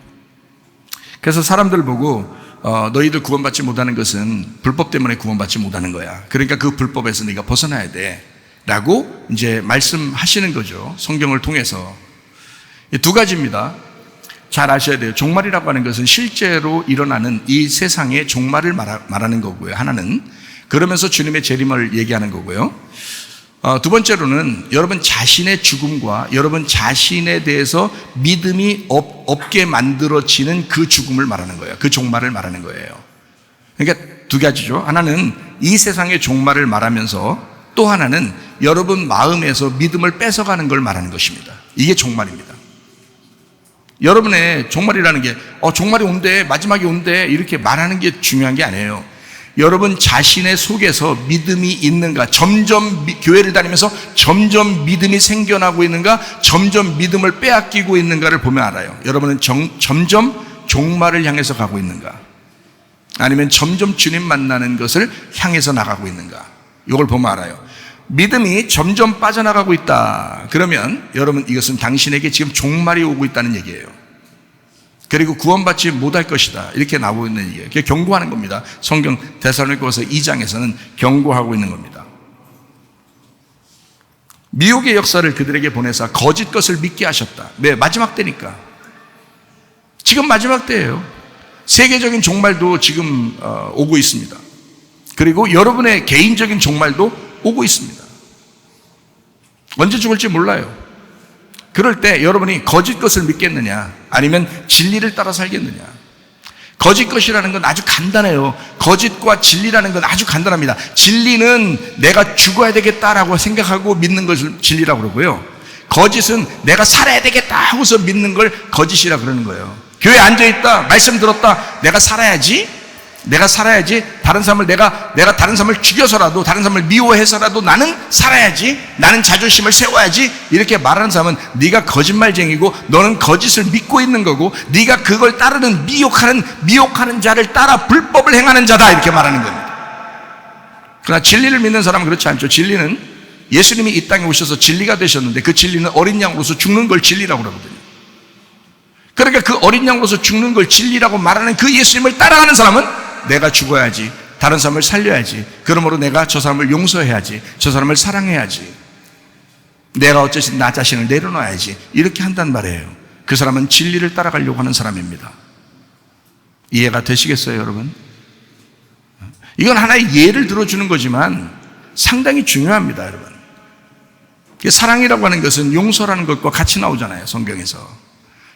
그래서 사람들 보고 너희들 구원받지 못하는 것은 불법 때문에 구원받지 못하는 거야. 그러니까 그 불법에서 네가 벗어나야 돼 라고 이제 말씀하시는 거죠. 성경을 통해서. 두 가지입니다. 잘 아셔야 돼요. 종말이라고 하는 것은 실제로 일어나는 이 세상의 종말을 말하는 거고요. 하나는 그러면서 주님의 재림을 얘기하는 거고요. 두 번째로는 여러분 자신의 죽음과 여러분 자신에 대해서 믿음이 없게 만들어지는 그 죽음을 말하는 거예요. 그 종말을 말하는 거예요. 그러니까 두 가지죠. 하나는 이 세상의 종말을 말하면서 또 하나는 여러분 마음에서 믿음을 뺏어가는 걸 말하는 것입니다. 이게 종말입니다. 여러분의 종말이라는 게 종말이 온대, 마지막이 온대 이렇게 말하는 게 중요한 게 아니에요. 여러분 자신의 속에서 믿음이 있는가, 점점 교회를 다니면서 점점 믿음이 생겨나고 있는가, 점점 믿음을 빼앗기고 있는가를 보면 알아요. 여러분은 점점 종말을 향해서 가고 있는가, 아니면 점점 주님 만나는 것을 향해서 나가고 있는가, 이걸 보면 알아요. 믿음이 점점 빠져나가고 있다 그러면 여러분 이것은 당신에게 지금 종말이 오고 있다는 얘기예요. 그리고 구원받지 못할 것이다 이렇게 나오고 있는 얘기예요. 그게 경고하는 겁니다. 성경 데살로니가서 2장에서는 경고하고 있는 겁니다. 미혹의 역사를 그들에게 보내사 거짓 것을 믿게 하셨다. 왜? 마지막 때니까. 지금 마지막 때예요. 세계적인 종말도 지금 오고 있습니다. 그리고 여러분의 개인적인 종말도 오고 있습니다. 언제 죽을지 몰라요. 그럴 때 여러분이 거짓 것을 믿겠느냐, 아니면 진리를 따라 살겠느냐. 거짓 것이라는 건 아주 간단해요. 거짓과 진리라는 건 아주 간단합니다. 진리는 내가 죽어야 되겠다라고 생각하고 믿는 것을 진리라고 그러고요, 거짓은 내가 살아야 되겠다 하고서 믿는 걸 거짓이라 그러는 거예요. 교회에 앉아있다, 말씀 들었다, 내가 살아야지, 다른 사람을 내가 다른 사람을 죽여서라도, 다른 사람을 미워해서라도 나는 살아야지, 나는 자존심을 세워야지 이렇게 말하는 사람은 네가 거짓말쟁이고 너는 거짓을 믿고 있는 거고, 네가 그걸 따르는 미혹하는 자를 따라 불법을 행하는 자다 이렇게 말하는 겁니다. 그러나 진리를 믿는 사람은 그렇지 않죠. 진리는 예수님이 이 땅에 오셔서 진리가 되셨는데 그 진리는 어린 양으로서 죽는 걸 진리라고 그러거든요. 그러니까 그 어린 양으로서 죽는 걸 진리라고 말하는 그 예수님을 따라가는 사람은 내가 죽어야지, 다른 사람을 살려야지, 그러므로 내가 저 사람을 용서해야지, 저 사람을 사랑해야지, 내가 어쩌시 나 자신을 내려놔야지 이렇게 한단 말이에요. 그 사람은 진리를 따라가려고 하는 사람입니다. 이해가 되시겠어요 여러분? 이건 하나의 예를 들어주는 거지만 상당히 중요합니다 여러분. 사랑이라고 하는 것은 용서라는 것과 같이 나오잖아요 성경에서.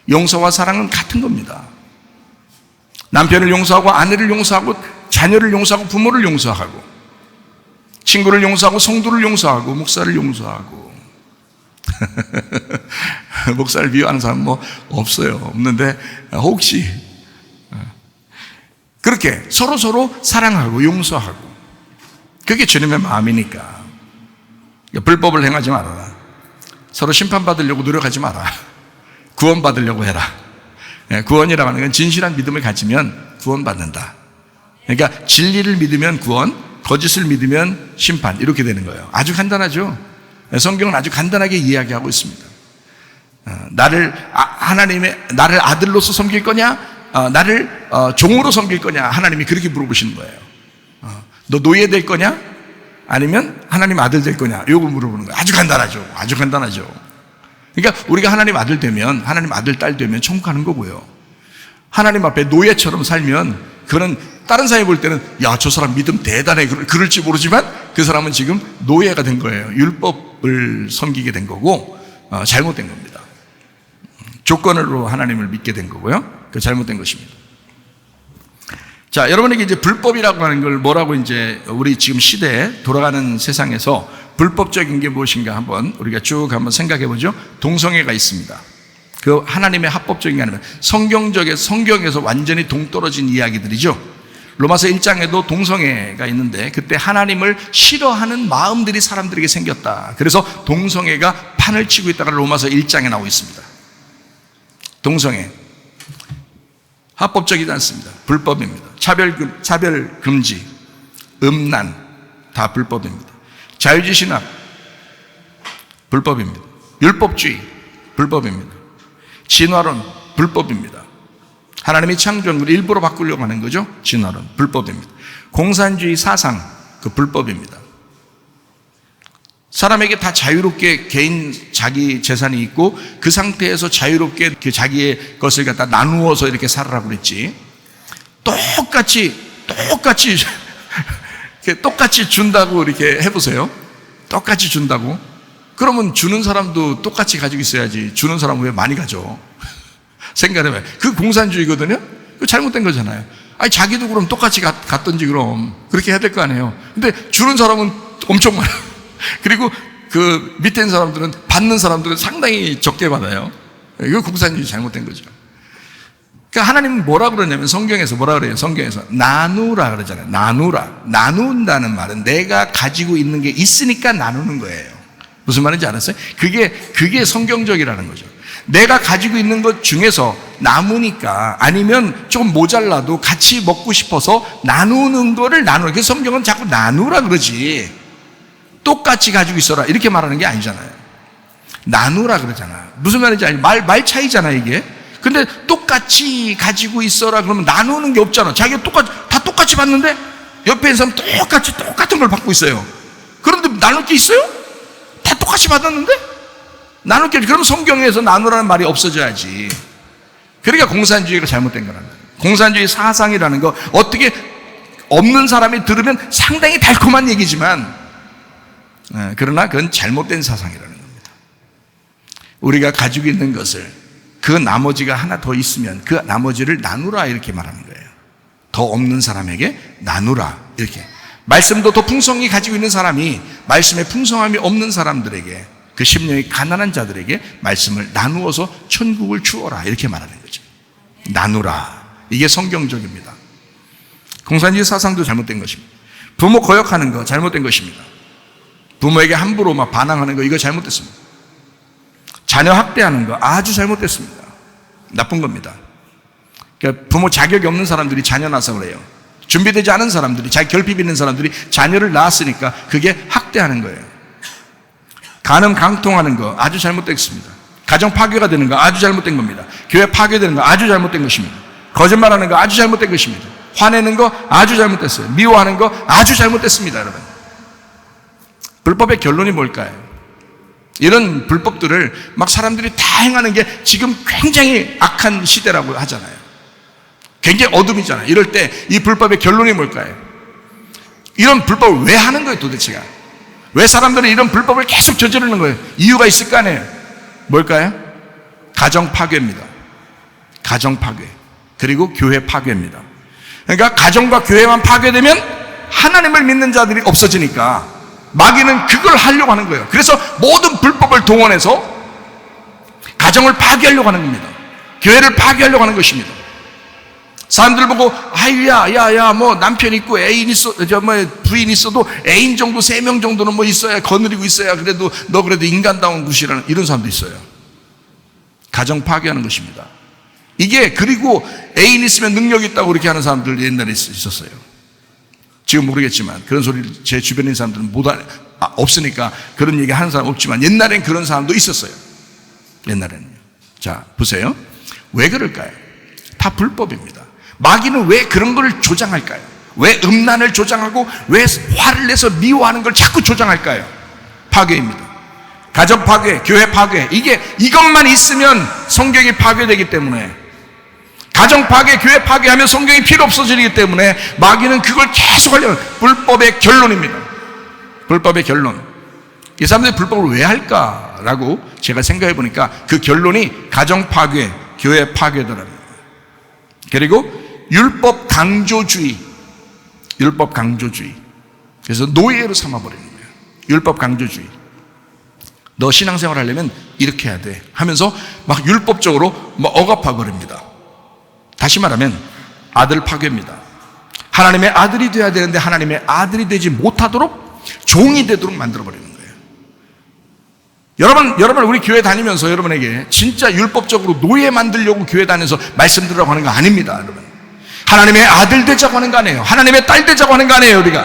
용서와 사랑은 같은 겁니다. 남편을 용서하고 아내를 용서하고 자녀를 용서하고 부모를 용서하고 친구를 용서하고 성도를 용서하고 목사를 용서하고 목사를 미워하는 사람 뭐 없어요. 없는데 혹시 그렇게 서로 사랑하고 용서하고, 그게 주님의 마음이니까. 불법을 행하지 말아라. 서로 심판받으려고 노력하지 마라. 구원받으려고 해라. 구원이라고 하는 건 진실한 믿음을 가지면 구원받는다. 그러니까 진리를 믿으면 구원, 거짓을 믿으면 심판, 이렇게 되는 거예요. 아주 간단하죠. 성경은 아주 간단하게 이야기하고 있습니다. 하나님의 나를 아들로서 섬길 거냐, 나를 종으로 섬길 거냐, 하나님이 그렇게 물어보시는 거예요. 너 노예 될 거냐, 아니면 하나님 아들 될 거냐, 이거 물어보는 거예요. 아주 간단하죠. 아주 간단하죠. 그러니까 우리가 하나님 아들 되면, 하나님 아들 딸 되면 천국 가는 거고요. 하나님 앞에 노예처럼 살면 그는 다른 사람이 볼 때는 야, 저 사람 믿음 대단해 그럴지 모르지만 그 사람은 지금 노예가 된 거예요. 율법을 섬기게 된 거고 잘못된 겁니다. 조건으로 하나님을 믿게 된 거고요. 그 잘못된 것입니다. 자, 여러분에게 이제 불법이라고 하는 걸 뭐라고 이제 우리 지금 시대에 돌아가는 세상에서 불법적인 게 무엇인가 한번 우리가 쭉 한번 생각해 보죠. 동성애가 있습니다. 그 하나님의 합법적인 게 아니면 성경에서 완전히 동떨어진 이야기들이죠. 로마서 1장에도 동성애가 있는데 그때 하나님을 싫어하는 마음들이 사람들에게 생겼다. 그래서 동성애가 판을 치고 있다가 로마서 1장에 나오고 있습니다. 동성애 합법적이지 않습니다. 불법입니다. 차별 금지, 음란 다 불법입니다. 자유지신학 불법입니다. 율법주의 불법입니다. 진화론 불법입니다. 하나님이 창조한 걸 일부러 바꾸려고 하는 거죠. 진화론 불법입니다. 공산주의 사상 그 불법입니다. 사람에게 다 자유롭게 개인 자기 재산이 있고 그 상태에서 자유롭게 자기의 것을 갖다 나누어서 이렇게 살아라고 그랬지. 똑같이 준다고 이렇게 해보세요. 똑같이 준다고. 그러면 주는 사람도 똑같이 가지고 있어야지. 주는 사람은 왜 많이 가져? 생각해봐요. 그 공산주의거든요. 그 잘못된 거잖아요. 아니 자기도 그럼 똑같이 갔던지 그럼 그렇게 해야 될 거 아니에요. 근데 주는 사람은 엄청 많아. 그리고 그 밑에 있는 사람들은 받는 사람들은 상당히 적게 받아요. 이거 공산주의 잘못된 거죠. 그러니까 하나님은 뭐라 그러냐면 성경에서 뭐라 그래요? 성경에서 나누라 그러잖아요. 나눈다는 말은 내가 가지고 있는 게 있으니까 나누는 거예요. 무슨 말인지 알았어요? 그게 성경적이라는 거죠. 내가 가지고 있는 것 중에서 남으니까 아니면 조금 모자라도 같이 먹고 싶어서 나누는 거를 나누라. 그래서 성경은 자꾸 나누라 그러지 똑같이 가지고 있어라 이렇게 말하는 게 아니잖아요. 나누라 그러잖아. 무슨 말인지 알지? 말 차이잖아 이게. 근데 똑같이 가지고 있어라 그러면 나누는 게 없잖아. 자기가 다 똑같이 받는데 옆에 있는 사람 똑같은 걸 받고 있어요. 그런데 나눌 게 있어요? 다 똑같이 받았는데? 나눌 게, 그럼 성경에서 나누라는 말이 없어져야지. 그러니까 공산주의가 잘못된 거라는 거예요. 공산주의 사상이라는 거, 어떻게 없는 사람이 들으면 상당히 달콤한 얘기지만, 그러나 그건 잘못된 사상이라는 겁니다. 우리가 가지고 있는 것을 그 나머지가 하나 더 있으면 그 나머지를 나누라 이렇게 말하는 거예요. 더 없는 사람에게 나누라 이렇게. 말씀도 더 풍성히 가지고 있는 사람이 말씀의 풍성함이 없는 사람들에게, 그 심령이 가난한 자들에게 말씀을 나누어서 천국을 주어라 이렇게 말하는 거죠. 나누라. 이게 성경적입니다. 공산주의 사상도 잘못된 것입니다. 부모 거역하는 거 잘못된 것입니다. 부모에게 함부로 막 반항하는 거 이거 잘못됐습니다. 자녀 학대하는 거 아주 잘못됐습니다. 나쁜 겁니다. 그러니까 부모 자격이 없는 사람들이 자녀 낳아서 그래요. 준비되지 않은 사람들이, 자기 결핍 있는 사람들이 자녀를 낳았으니까 그게 학대하는 거예요. 간음 강통하는 거 아주 잘못됐습니다. 가정 파괴가 되는 거 아주 잘못된 겁니다. 교회 파괴되는 거 아주 잘못된 것입니다. 거짓말하는 거 아주 잘못된 것입니다. 화내는 거 아주 잘못됐어요. 미워하는 거 아주 잘못됐습니다. 여러분, 불법의 결론이 뭘까요? 이런 불법들을 막 사람들이 다 행하는 게 지금 굉장히 악한 시대라고 하잖아요. 굉장히 어둠이잖아요. 이럴 때 이 불법의 결론이 뭘까요? 이런 불법을 왜 하는 거예요 도대체가? 왜 사람들은 이런 불법을 계속 저지르는 거예요? 이유가 있을 거 아니에요? 뭘까요? 가정 파괴입니다. 가정 파괴. 그리고 교회 파괴입니다. 그러니까 가정과 교회만 파괴되면 하나님을 믿는 자들이 없어지니까 마귀는 그걸 하려고 하는 거예요. 그래서 모든 불법을 동원해서 가정을 파괴하려고 하는 겁니다. 교회를 파괴하려고 하는 것입니다. 사람들 보고 아유야 뭐 남편 있고 애인 있어 부인 있어도 애인 정도 3명 정도는 뭐 있어야 거느리고 있어야 그래도 너 그래도 인간다운 것이라는 이런 사람도 있어요. 가정 파괴하는 것입니다. 그리고 애인 있으면 능력 있다고 그렇게 하는 사람들 옛날에 있었어요. 지금 모르겠지만 그런 소리를 제 주변에 있는 사람들은 없으니까 그런 얘기 하는 사람 없지만 옛날엔 그런 사람도 있었어요. 옛날에는요. 자, 보세요. 왜 그럴까요? 다 불법입니다. 마귀는 왜 그런 걸 조장할까요? 왜 음란을 조장하고 왜 화를 내서 미워하는 걸 자꾸 조장할까요? 파괴입니다. 가정 파괴, 교회 파괴. 이것만 있으면 성경이 파괴되기 때문에, 가정 파괴, 교회 파괴하면 성경이 필요 없어지기 때문에 마귀는 그걸 계속 하려는 불법의 결론입니다. 불법의 결론. 이 사람들이 불법을 왜 할까라고 제가 생각해 보니까 그 결론이 가정 파괴, 교회 파괴더랍니다. 그리고 율법 강조주의. 그래서 노예로 삼아버리는 거예요. 율법 강조주의. 너 신앙생활 하려면 이렇게 해야 돼 하면서 막 율법적으로 막 억압해버립니다. 다시 말하면 아들 파괴입니다. 하나님의 아들이 돼야 되는데 하나님의 아들이 되지 못하도록 종이 되도록 만들어버리는 거예요. 여러분 우리 교회 다니면서 여러분에게 진짜 율법적으로 노예 만들려고 교회 다니면서 말씀 들으라고 하는 거 아닙니다. 여러분, 하나님의 아들 되자고 하는 거 아니에요. 하나님의 딸 되자고 하는 거 아니에요. 우리가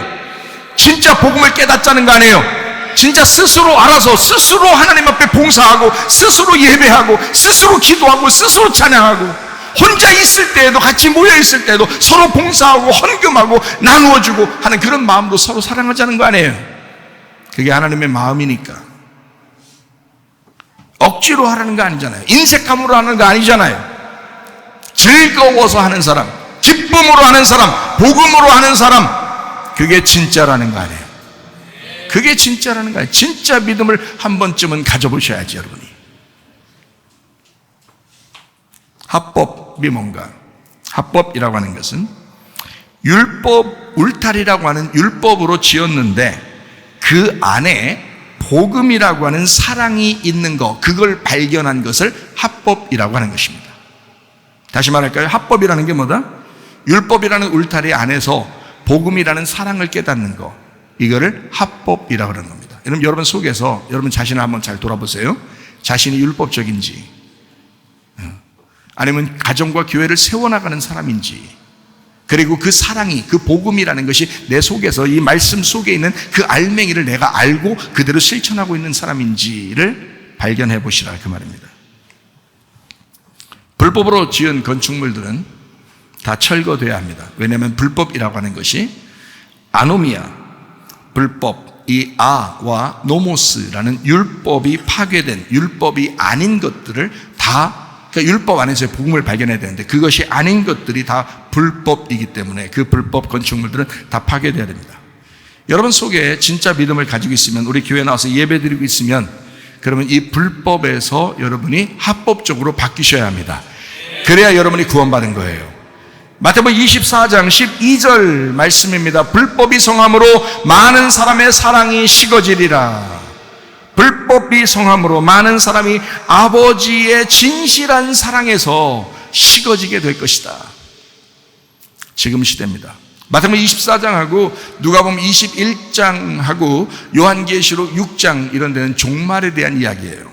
진짜 복음을 깨닫자는 거 아니에요. 진짜 스스로 알아서 스스로 하나님 앞에 봉사하고 스스로 예배하고 스스로 기도하고 스스로 찬양하고 혼자 있을 때에도 같이 모여 있을 때에도 서로 봉사하고 헌금하고 나누어주고 하는 그런 마음으로 서로 사랑하자는 거 아니에요. 그게 하나님의 마음이니까. 억지로 하라는 거 아니잖아요. 인색함으로 하는 거 아니잖아요. 즐거워서 하는 사람, 기쁨으로 하는 사람, 복음으로 하는 사람, 그게 진짜라는 거 아니에요. 그게 진짜라는 거예요. 진짜 믿음을 한 번쯤은 가져보셔야지, 여러분이. 합법이 뭔가? 합법이라고 하는 것은 율법, 울타리라고 하는 율법으로 지었는데 그 안에 복음이라고 하는 사랑이 있는 것, 그걸 발견한 것을 합법이라고 하는 것입니다. 다시 말할까요? 합법이라는 게 뭐다? 율법이라는 울타리 안에서 복음이라는 사랑을 깨닫는 것, 이거를 합법이라고 하는 겁니다. 여러분 속에서 여러분 자신을 한번 잘 돌아보세요. 자신이 율법적인지 아니면 가정과 교회를 세워나가는 사람인지, 그리고 그 사랑이, 그 복음이라는 것이 내 속에서 이 말씀 속에 있는 그 알맹이를 내가 알고 그대로 실천하고 있는 사람인지를 발견해 보시라, 그 말입니다. 불법으로 지은 건축물들은 다 철거돼야 합니다. 왜냐하면 불법이라고 하는 것이 아노미아, 불법, 이 아와 노모스라는 율법이 파괴된, 율법이 아닌 것들을 다, 그러니까 율법 안에서의 복음을 발견해야 되는데 그것이 아닌 것들이 다 불법이기 때문에 그 불법 건축물들은 다 파괴돼야 됩니다. 여러분 속에 진짜 믿음을 가지고 있으면, 우리 교회 나와서 예배 드리고 있으면, 그러면 이 불법에서 여러분이 합법적으로 바뀌셔야 합니다. 그래야 여러분이 구원받은 거예요. 마태복음 24장 12절 말씀입니다. 불법이 성함으로 많은 사람의 사랑이 식어지리라. 불법이 성함으로 많은 사람이 아버지의 진실한 사랑에서 식어지게 될 것이다. 지금 시대입니다. 마태복음 24장하고 누가복음 21장하고 요한계시록 6장 이런 데는 종말에 대한 이야기예요.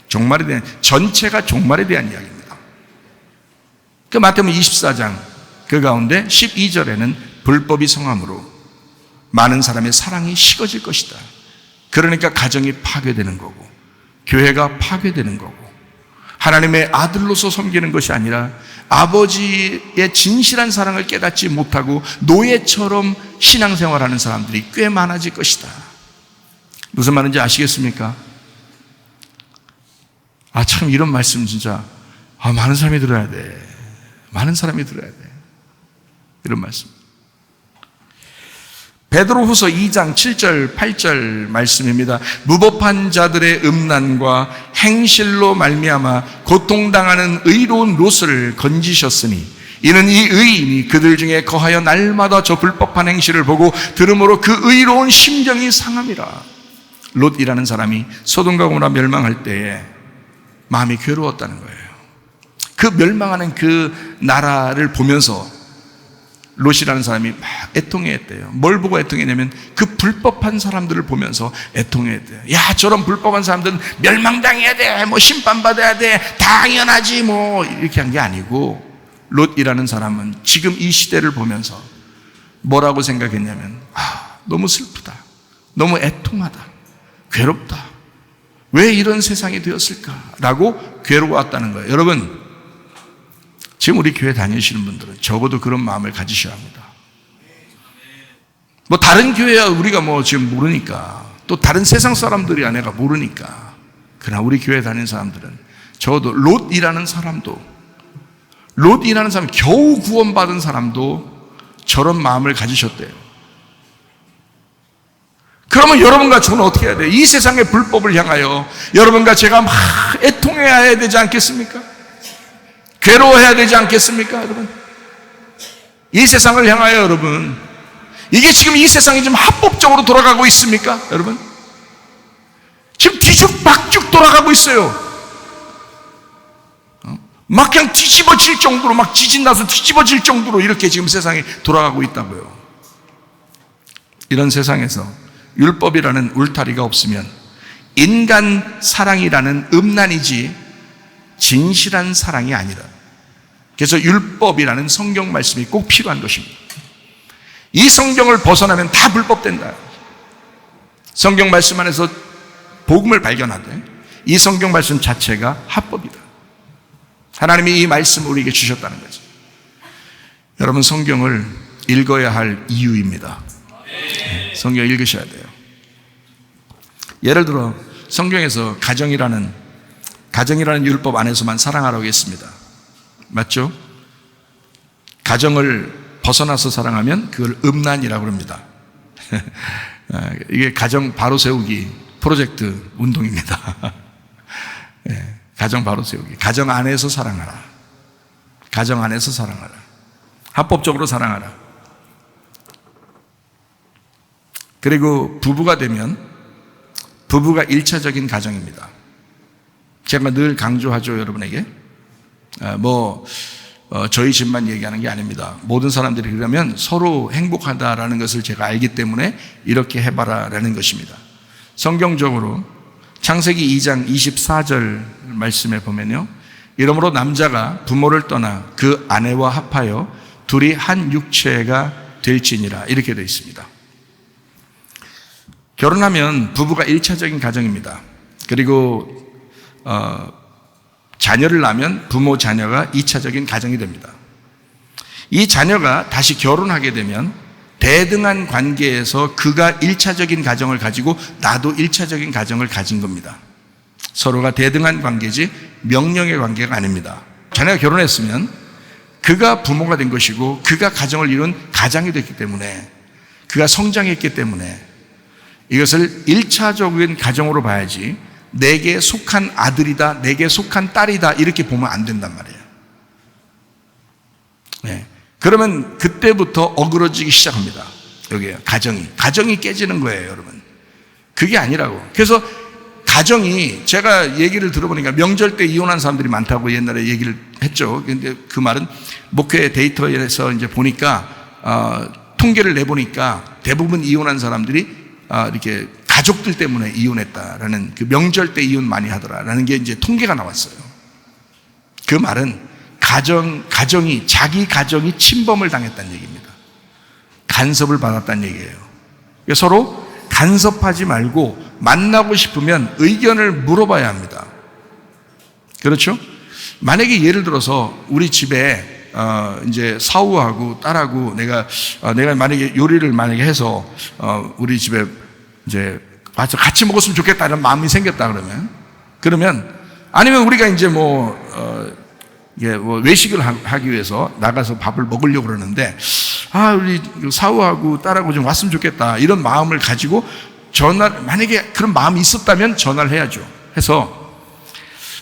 종말에 대한, 전체가 종말에 대한 이야기입니다. 그 마태복음 24장 그 가운데 12절에는 불법이 성함으로 많은 사람의 사랑이 식어질 것이다. 그러니까 가정이 파괴되는 거고 교회가 파괴되는 거고 하나님의 아들로서 섬기는 것이 아니라 아버지의 진실한 사랑을 깨닫지 못하고 노예처럼 신앙생활하는 사람들이 꽤 많아질 것이다. 무슨 말인지 아시겠습니까? 참 이런 말씀 진짜 많은 사람이 들어야 돼. 많은 사람이 들어야 돼. 이런 말씀. 베드로후서 2장 7절 8절 말씀입니다. 무법한 자들의 음란과 행실로 말미암아 고통당하는 의로운 롯을 건지셨으니 이는 이 의인이 그들 중에 거하여 날마다 저 불법한 행실을 보고 들음으로 그 의로운 심정이 상함이라. 롯이라는 사람이 소돔과 고모라 멸망할 때에 마음이 괴로웠다는 거예요. 그 멸망하는 그 나라를 보면서 롯이라는 사람이 막 애통해했대요. 뭘 보고 애통했냐면 그 불법한 사람들을 보면서 애통해했대요. 야, 저런 불법한 사람들은 멸망당해야 돼, 뭐 심판받아야 돼, 당연하지, 뭐 이렇게 한 게 아니고, 롯이라는 사람은 지금 이 시대를 보면서 뭐라고 생각했냐면, 너무 슬프다, 너무 애통하다, 괴롭다, 왜 이런 세상이 되었을까라고 괴로워왔다는 거예요. 여러분, 지금 우리 교회 다니시는 분들은 적어도 그런 마음을 가지셔야 합니다. 뭐 다른 교회야 우리가 뭐 지금 모르니까, 또 다른 세상 사람들이야 내가 모르니까, 그러나 우리 교회 다니는 사람들은 적어도 롯이라는 사람도, 롯이라는 사람, 겨우 구원받은 사람도 저런 마음을 가지셨대요. 그러면 여러분과 저는 어떻게 해야 돼요? 이 세상의 불법을 향하여 여러분과 제가 막 애통해야 되지 않겠습니까? 괴로워해야 되지 않겠습니까, 여러분? 이 세상을 향하여 여러분, 이게 지금 이 세상이 지금 합법적으로 돌아가고 있습니까, 여러분? 지금 뒤죽박죽 돌아가고 있어요. 막 그냥 뒤집어질 정도로, 막 지진 나서 뒤집어질 정도로 이렇게 지금 세상이 돌아가고 있다고요. 이런 세상에서 율법이라는 울타리가 없으면 인간 사랑이라는 음란이지 진실한 사랑이 아니라, 그래서 율법이라는 성경 말씀이 꼭 필요한 것입니다. 이 성경을 벗어나면 다 불법된다. 성경 말씀 안에서 복음을 발견하되 이 성경 말씀 자체가 합법이다. 하나님이 이 말씀을 우리에게 주셨다는 거죠. 여러분, 성경을 읽어야 할 이유입니다. 성경 읽으셔야 돼요. 예를 들어 성경에서 가정이라는 율법 안에서만 사랑하라고 했습니다. 맞죠? 가정을 벗어나서 사랑하면 그걸 음란이라고 합니다. 이게 가정 바로 세우기 프로젝트 운동입니다. 가정 바로 세우기. 가정 안에서 사랑하라. 가정 안에서 사랑하라. 합법적으로 사랑하라. 그리고 부부가 되면 부부가 1차적인 가정입니다. 제가 늘 강조하죠, 여러분에게. 저희 집만 얘기하는 게 아닙니다. 모든 사람들이 그러면 서로 행복하다라는 것을 제가 알기 때문에 이렇게 해봐라라는 것입니다. 성경적으로 창세기 2장 24절 말씀에 보면요, 이러므로 남자가 부모를 떠나 그 아내와 합하여 둘이 한 육체가 될지니라, 이렇게 되어 있습니다. 결혼하면 부부가 1차적인 가정입니다. 그리고 자녀를 낳으면 부모 자녀가 2차적인 가정이 됩니다. 이 자녀가 다시 결혼하게 되면 대등한 관계에서 그가 1차적인 가정을 가지고 나도 1차적인 가정을 가진 겁니다. 서로가 대등한 관계지 명령의 관계가 아닙니다. 자녀가 결혼했으면 그가 부모가 된 것이고 그가 가정을 이룬 가장이 됐기 때문에, 그가 성장했기 때문에 이것을 1차적인 가정으로 봐야지 내게 속한 아들이다, 내게 속한 딸이다, 이렇게 보면 안 된단 말이에요. 네. 그러면 그때부터 어그러지기 시작합니다. 여기에요. 가정이 깨지는 거예요, 여러분. 그게 아니라고. 그래서 가정이, 제가 얘기를 들어보니까 명절 때 이혼한 사람들이 많다고 옛날에 얘기를 했죠. 근데 그 말은 목회 데이터에서 이제 보니까, 통계를 내보니까 대부분 이혼한 사람들이 이렇게 가족들 때문에 이혼했다라는, 그 명절 때 이혼 많이 하더라라는 게 이제 통계가 나왔어요. 그 말은 자기 가정이 침범을 당했다는 얘기입니다. 간섭을 받았다는 얘기예요. 서로 간섭하지 말고 만나고 싶으면 의견을 물어봐야 합니다. 그렇죠? 만약에 예를 들어서 우리 집에 이제 사우하고 딸하고 내가 만약에 요리를 만약에 해서 우리 집에 이제 와서 같이 먹었으면 좋겠다 이런 마음이 생겼다 그러면 아니면 우리가 이제 외식을 하기 위해서 나가서 밥을 먹으려고 그러는데, 우리 사우하고 딸하고 좀 왔으면 좋겠다 이런 마음을 가지고 만약에 그런 마음이 있었다면 전화를 해야죠. 해서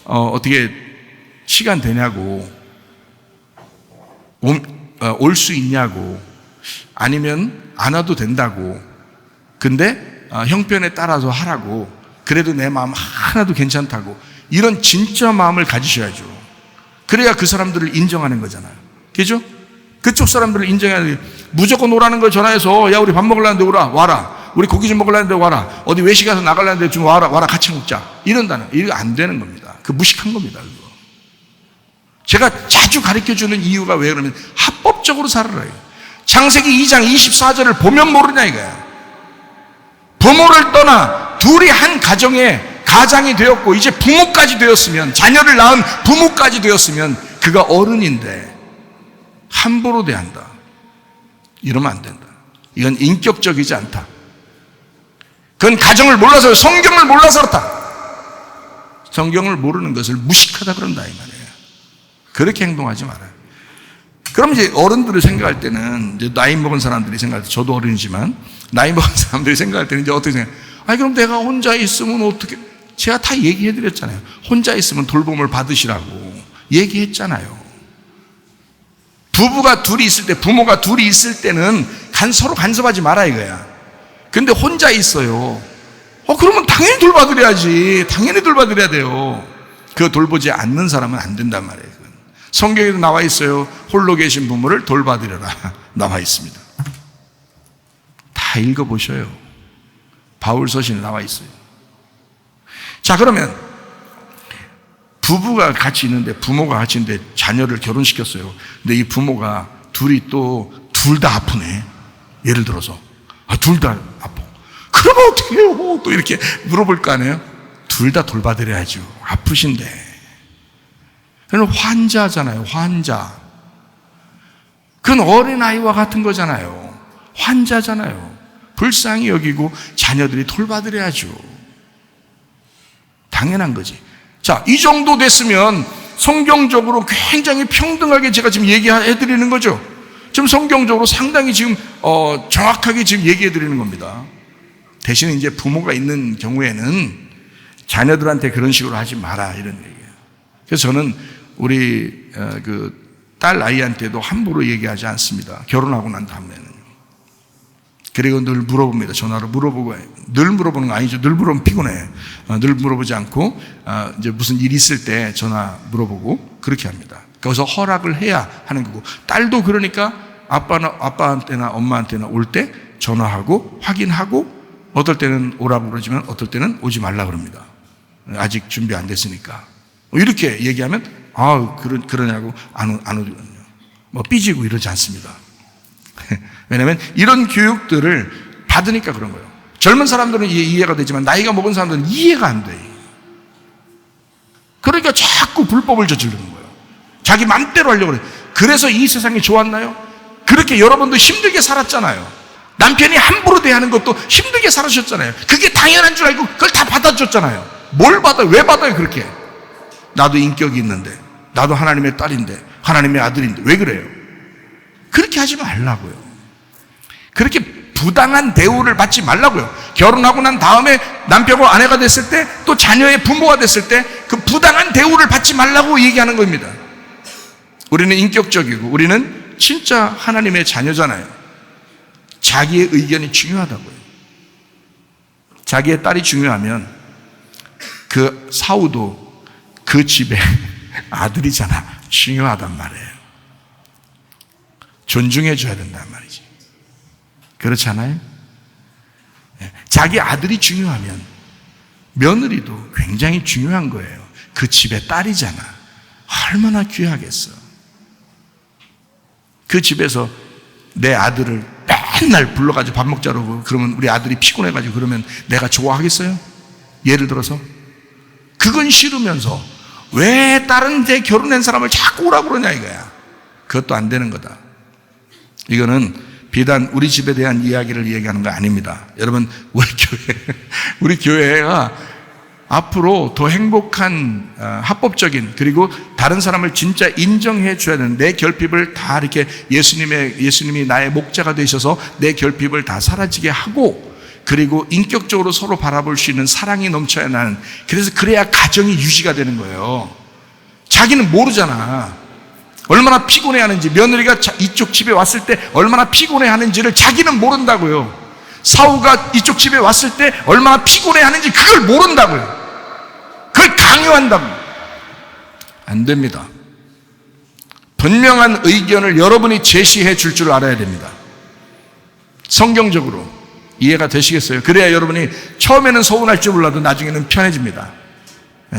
어떻게 시간 되냐고, 올 수 있냐고, 아니면 안 와도 된다고, 근데 형편에 따라서 하라고, 그래도 내 마음 하나도 괜찮다고, 이런 진짜 마음을 가지셔야죠. 그래야 그 사람들을 인정하는 거잖아요. 그죠? 그쪽 사람들을 인정해야 돼. 무조건 오라는 걸 전화해서 야 우리 밥 먹으려는데 와라. 우리 고기 좀 먹으려는데 와라. 어디 외식 가서 나가려는데 좀 와라 같이 먹자. 이런다는 이거 안 되는 겁니다. 그 무식한 겁니다. 그거. 제가 자주 가르쳐주는 이유가 왜 그러면 합법적으로 살아라. 창세기 2장 24절을 보면 모르냐 이거야. 부모를 떠나 둘이 한 가장이 되었고 이제 부모까지 되었으면, 자녀를 낳은 부모까지 되었으면 그가 어른인데 함부로 대한다. 이러면 안 된다. 이건 인격적이지 않다. 그건 가정을 몰라서, 성경을 몰라서 그렇다. 성경을 모르는 것을 무식하다 그런다 이 말이에요. 그렇게 행동하지 말아요. 그럼 이제 어른들을 생각할 때는, 이제 나이 먹은 사람들이 생각할 때, 저도 어른이지만 나이 먹은 사람들이 생각할 때는 이제 어떻게 생각해요? 아니 그럼 내가 혼자 있으면 어떻게, 제가 다 얘기해 드렸잖아요. 혼자 있으면 돌봄을 받으시라고 얘기했잖아요. 부부가 둘이 있을 때, 부모가 둘이 있을 때는 서로 간섭하지 마라 이거야. 근데 혼자 있어요. 그러면 당연히 돌봐드려야지. 당연히 돌봐드려야 돼요. 그 돌보지 않는 사람은 안 된단 말이에요. 성경에도 나와 있어요. 홀로 계신 부모를 돌봐드려라. 나와 있습니다. 다 읽어보셔요. 바울 서신에 나와 있어요. 자, 그러면 부부가 같이 있는데, 부모가 같이 있는데 자녀를 결혼시켰어요. 근데 이 부모가 둘이 또 둘 다 아프네. 예를 들어서 둘 다 아파. 그러면 어떻게 해요? 또 이렇게 물어볼 거 아니에요? 둘 다 돌봐드려야죠. 아프신데. 그건 환자잖아요. 환자. 그건 어린아이와 같은 거잖아요. 환자잖아요. 불쌍히 여기고 자녀들이 돌봐드려야죠. 당연한 거지. 자, 이 정도 됐으면 성경적으로 굉장히 평등하게 제가 지금 얘기해 드리는 거죠. 지금 성경적으로 상당히 지금 정확하게 지금 얘기해 드리는 겁니다. 대신에 이제 부모가 있는 경우에는 자녀들한테 그런 식으로 하지 마라 이런 얘기예요. 그래서 저는 우리 그 딸 아이한테도 함부로 얘기하지 않습니다. 결혼하고 난 다음에는. 그리고 늘 물어봅니다. 전화로 물어보고. 늘 물어보는 거 아니죠. 늘 물어보면 피곤해. 늘 물어보지 않고 이제 무슨 일 있을 때 전화 물어보고 그렇게 합니다. 거기서 허락을 해야 하는 거고, 딸도 그러니까 아빠한테나 엄마한테나 올 때 전화하고 확인하고, 어떨 때는 오라고 그러지만 어떨 때는 오지 말라 그럽니다. 아직 준비 안 됐으니까. 이렇게 얘기하면 그러냐고 안 오거든요. 뭐 삐지고 이러지 않습니다. 왜냐하면 이런 교육들을 받으니까 그런 거예요. 젊은 사람들은 이해가 되지만 나이가 먹은 사람들은 이해가 안 돼. 그러니까 자꾸 불법을 저지르는 거예요. 자기 맘대로 하려고 그래요. 그래서 이 세상이 좋았나요? 그렇게 여러분도 힘들게 살았잖아요. 남편이 함부로 대하는 것도 힘들게 살으셨잖아요. 그게 당연한 줄 알고 그걸 다 받아줬잖아요. 뭘 받아요? 왜 받아요 그렇게? 나도 인격이 있는데, 나도 하나님의 딸인데, 하나님의 아들인데 왜 그래요? 그렇게 하지 말라고요. 그렇게 부당한 대우를 받지 말라고요. 결혼하고 난 다음에 남편과 아내가 됐을 때, 또 자녀의 부모가 됐을 때 그 부당한 대우를 받지 말라고 얘기하는 겁니다. 우리는 인격적이고 우리는 진짜 하나님의 자녀잖아요. 자기의 의견이 중요하다고요. 자기의 딸이 중요하면 그 사우도 그 집의 아들이잖아. 중요하단 말이에요. 존중해 줘야 된단 말이지. 그렇지 않아요? 자기 아들이 중요하면 며느리도 굉장히 중요한 거예요. 그 집의 딸이잖아. 얼마나 귀하겠어. 그 집에서 내 아들을 맨날 불러가지고 밥 먹자고 그러면 우리 아들이 피곤해가지고 그러면 내가 좋아하겠어요? 예를 들어서 그건 싫으면서 왜 다른 데 결혼한 사람을 자꾸 오라고 그러냐 이거야. 그것도 안 되는 거다. 이거는 비단 우리 집에 대한 이야기를 얘기하는 거 아닙니다. 여러분, 우리 교회가 앞으로 더 행복한 합법적인, 그리고 다른 사람을 진짜 인정해 줘야 되는, 내 결핍을 다 이렇게 예수님이 나의 목자가 되셔서 내 결핍을 다 사라지게 하고, 그리고 인격적으로 서로 바라볼 수 있는 사랑이 넘쳐야 나는, 그래야 가정이 유지가 되는 거예요. 자기는 모르잖아. 얼마나 피곤해하는지, 며느리가 이쪽 집에 왔을 때 얼마나 피곤해하는지를 자기는 모른다고요. 사우가 이쪽 집에 왔을 때 얼마나 피곤해하는지 그걸 모른다고요. 그걸 강요한다고. 안 됩니다. 분명한 의견을 여러분이 제시해 줄 줄 알아야 됩니다. 성경적으로 이해가 되시겠어요? 그래야 여러분이 처음에는 서운할지 몰라도 나중에는 편해집니다.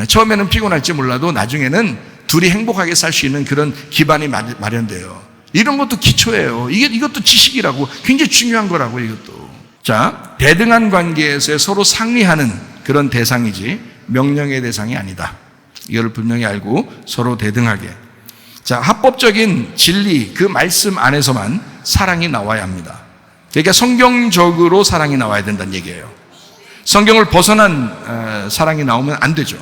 처음에는 피곤할지 몰라도 나중에는 둘이 행복하게 살 수 있는 그런 기반이 마련돼요. 이런 것도 기초예요. 이것도 지식이라고, 굉장히 중요한 거라고, 이것도. 자, 대등한 관계에서 서로 상의하는 그런 대상이지 명령의 대상이 아니다. 이걸 분명히 알고 서로 대등하게. 자, 합법적인 진리, 그 말씀 안에서만 사랑이 나와야 합니다. 그러니까 성경적으로 사랑이 나와야 된다는 얘기예요. 성경을 벗어난 사랑이 나오면 안 되죠.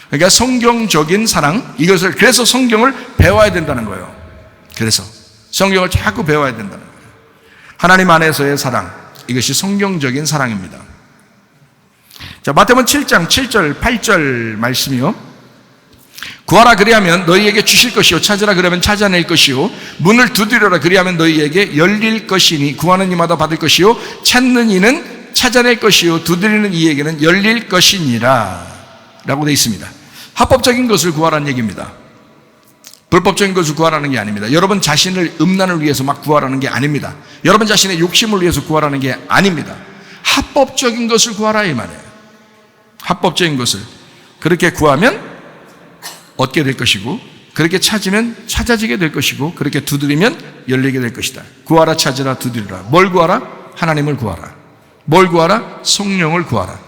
그러니까 성경적인 사랑, 이것을, 그래서 성경을 배워야 된다는 거예요. 그래서 성경을 자꾸 배워야 된다는 거예요. 하나님 안에서의 사랑, 이것이 성경적인 사랑입니다. 자, 마태복음 7장 7절 8절 말씀이요. 구하라 그리하면 너희에게 주실 것이요, 찾으라 그러면 찾아낼 것이요, 문을 두드려라 그리하면 너희에게 열릴 것이니 구하는 이마다 받을 것이요, 찾는 이는 찾아낼 것이요, 두드리는 이에게는 열릴 것이니라 라고 되어 있습니다. 합법적인 것을 구하라는 얘기입니다. 불법적인 것을 구하라는 게 아닙니다. 여러분 자신을 음란을 위해서 막 구하라는 게 아닙니다. 여러분 자신의 욕심을 위해서 구하라는 게 아닙니다. 합법적인 것을 구하라 이 말이에요. 합법적인 것을 그렇게 구하면 얻게 될 것이고, 그렇게 찾으면 찾아지게 될 것이고, 그렇게 두드리면 열리게 될 것이다. 구하라, 찾으라, 두드리라. 뭘 구하라? 하나님을 구하라. 뭘 구하라? 성령을 구하라.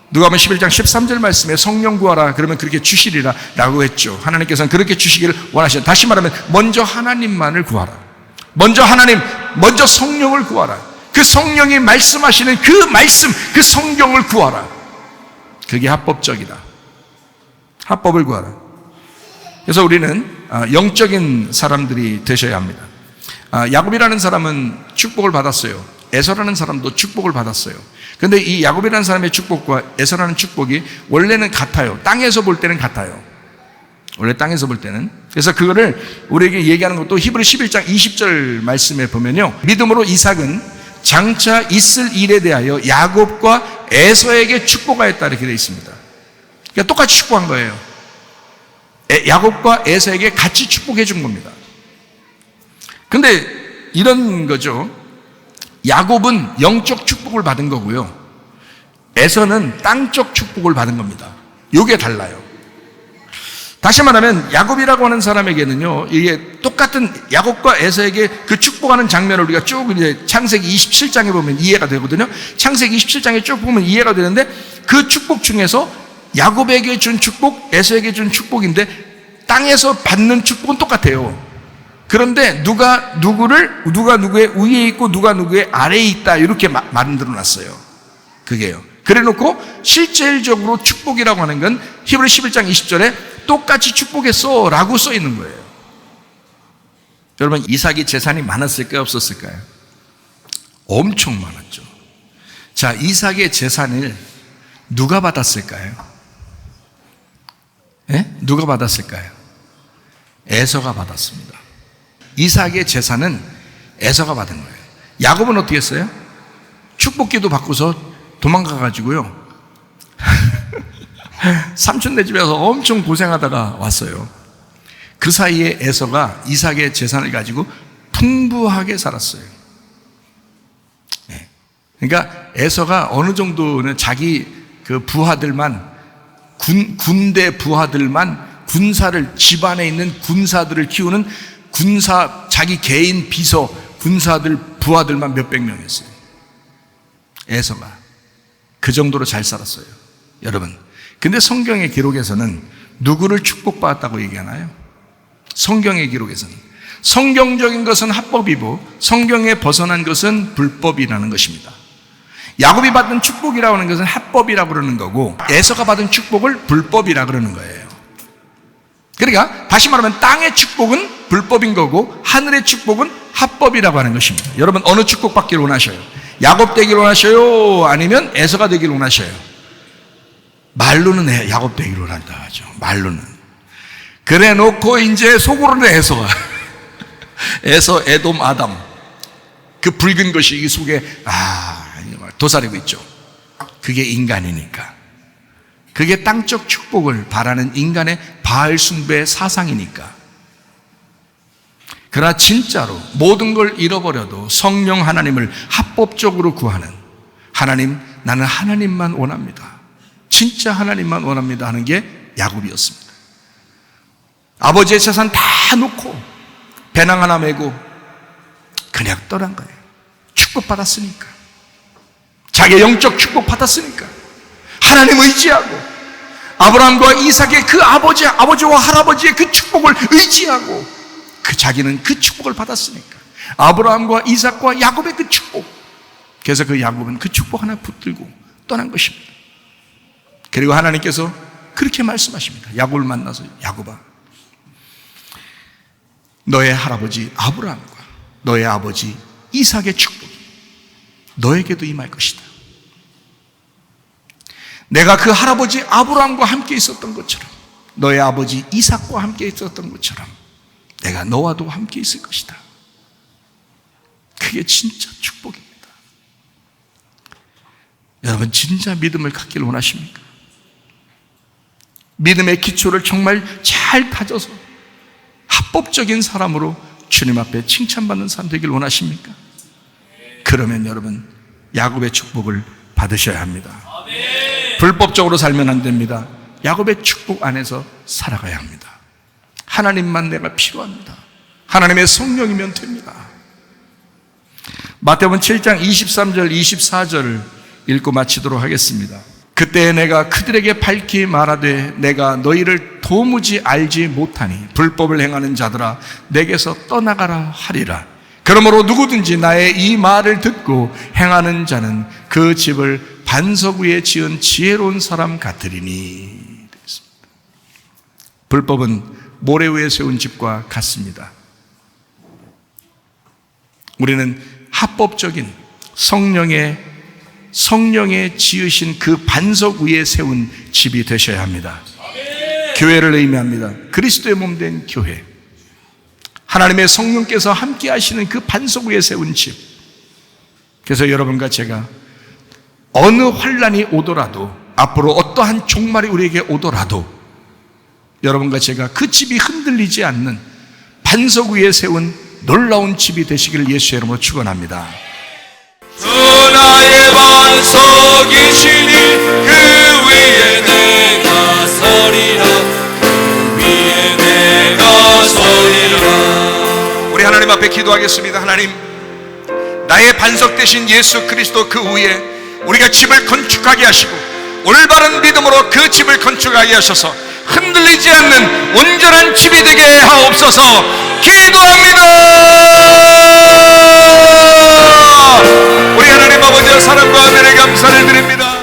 누가복음 11장 13절 말씀에 성령 구하라 그러면 그렇게 주시리라 라고 했죠. 하나님께서는 그렇게 주시기를 원하시죠. 다시 말하면 먼저 하나님만을 구하라. 먼저 하나님, 먼저 성령을 구하라. 그 성령이 말씀하시는 그 말씀, 그 성경을 구하라. 그게 합법적이다. 합법을 구하라. 그래서 우리는 영적인 사람들이 되셔야 합니다. 야곱이라는 사람은 축복을 받았어요. 에서라는 사람도 축복을 받았어요. 그런데 이 야곱이라는 사람의 축복과 에서라는 축복이 원래는 같아요. 땅에서 볼 때는 같아요. 원래 땅에서 볼 때는. 그래서 그거를 우리에게 얘기하는 것도 히브리 11장 20절 말씀에 보면요, 믿음으로 이삭은 장차 있을 일에 대하여 야곱과 에서에게 축복하였다 이렇게 되어 있습니다. 그러니까 똑같이 축복한 거예요. 야곱과 에서에게 같이 축복해 준 겁니다. 근데 이런 거죠. 야곱은 영적 축복을 받은 거고요, 에서는 땅적 축복을 받은 겁니다. 이게 달라요. 다시 말하면 야곱이라고 하는 사람에게는요, 이게 똑같은 야곱과 에서에게 그 축복하는 장면을 우리가 쭉 이제 창세기 27장에 보면 이해가 되거든요. 창세기 27장에 쭉 보면 이해가 되는데, 그 축복 중에서 야곱에게 준 축복, 에서에게 준 축복인데 땅에서 받는 축복은 똑같아요. 그런데 누가 누구의 위에 있고 누가 누구의 아래에 있다 이렇게 만들어 놨어요. 그게요. 그래 놓고 실질적으로 축복이라고 하는 건 히브리 11장 20절에 똑같이 축복했어 라고 써 있는 거예요. 여러분, 이삭이 재산이 많았을까요, 없었을까요? 엄청 많았죠. 자, 이삭의 재산을 누가 받았을까요? 누가 받았을까요? 에서가 받았습니다. 이삭의 재산은 에서가 받은 거예요. 야곱은 어떻게 했어요? 축복기도 받고서 도망가가지고요 삼촌네 집에서 엄청 고생하다가 왔어요. 그 사이에 에서가 이삭의 재산을 가지고 풍부하게 살았어요. 그러니까 에서가 어느 정도는 자기 그 부하들만, 군대 부하들만, 군사를, 집안에 있는 군사들을 키우는 군사, 자기 개인 비서 군사들 부하들만 몇백 명이었어요. 에서가 그 정도로 잘 살았어요. 여러분, 근데 성경의 기록에서는 누구를 축복받았다고 얘기하나요? 성경의 기록에서는 성경적인 것은 합법이고 성경에 벗어난 것은 불법이라는 것입니다. 야곱이 받은 축복이라고 하는 것은 합법이라고 그러는 거고, 에서가 받은 축복을 불법이라고 그러는 거예요. 그러니까 다시 말하면 땅의 축복은 불법인 거고 하늘의 축복은 합법이라고 하는 것입니다. 여러분, 어느 축복 받기를 원하셔요? 야곱 되기를 원하셔요? 아니면 에서가 되기를 원하셔요? 말로는 야곱 되기를 원한다 하죠. 말로는. 그래 놓고 이제 속으로는 에서가 에서, 에돔, 아담, 그 붉은 것이 이 속에 도사리고 있죠. 그게 인간이니까. 그게 땅적 축복을 바라는 인간의 바알 숭배 사상이니까. 그러나 진짜로 모든 걸 잃어버려도 성령 하나님을 합법적으로 구하는 하나님, 나는 하나님만 원합니다, 진짜 하나님만 원합니다 하는 게 야곱이었습니다. 아버지의 재산 다 놓고 배낭 하나 메고 그냥 떠난 거예요. 축복받았으니까, 자기의 영적 축복받았으니까, 하나님 의지하고 아브라함과 이삭의 그 아버지와 할아버지의 그 축복을 의지하고 자기는 그 축복을 받았으니까, 아브라함과 이삭과 야곱의 그 축복, 그래서 그 야곱은 그 축복 하나 붙들고 떠난 것입니다. 그리고 하나님께서 그렇게 말씀하십니다. 야곱을 만나서, 야곱아, 너의 할아버지 아브라함과 너의 아버지 이삭의 축복이 너에게도 임할 것이다. 내가 그 할아버지 아브라함과 함께 있었던 것처럼, 너의 아버지 이삭과 함께 있었던 것처럼 내가 너와도 함께 있을 것이다. 그게 진짜 축복입니다. 여러분, 진짜 믿음을 갖기를 원하십니까? 믿음의 기초를 정말 잘 다져서 합법적인 사람으로 주님 앞에 칭찬받는 사람 되길 원하십니까? 그러면 여러분, 야곱의 축복을 받으셔야 합니다. 불법적으로 살면 안 됩니다. 야곱의 축복 안에서 살아가야 합니다. 하나님만 내가 필요합니다. 하나님의 성령이면 됩니다. 마태복음 7장 23절 24절을 읽고 마치도록 하겠습니다. 그때 내가 그들에게 밝히 말하되 내가 너희를 도무지 알지 못하니 불법을 행하는 자들아 내게서 떠나가라 하리라. 그러므로 누구든지 나의 이 말을 듣고 행하는 자는 그 집을 반석 위에 지은 지혜로운 사람 같으리니. 불법은 모래 위에 세운 집과 같습니다. 우리는 합법적인 성령의 지으신 그 반석 위에 세운 집이 되셔야 합니다. 교회를 의미합니다. 그리스도의 몸 된 교회, 하나님의 성령께서 함께 하시는 그 반석 위에 세운 집. 그래서 여러분과 제가 어느 환난이 오더라도, 앞으로 어떠한 종말이 우리에게 오더라도 여러분과 제가 그 집이 흔들리지 않는 반석 위에 세운 놀라운 집이 되시기를 예수의 이름으로 축원합니다. 주 나의 반석이시니 그 위에 내가 서리라. 그 위에 내가 서리라. 우리 하나님 앞에 기도하겠습니다. 하나님, 나의 반석 되신 예수 그리스도 그 위에 우리가 집을 건축하게 하시고 올바른 믿음으로 그 집을 건축하게 하셔서 흔들리지 않는 온전한 집이 되게 하옵소서. 기도합니다. 우리 하나님 아버지의 사랑과 은혜에 감사를 드립니다.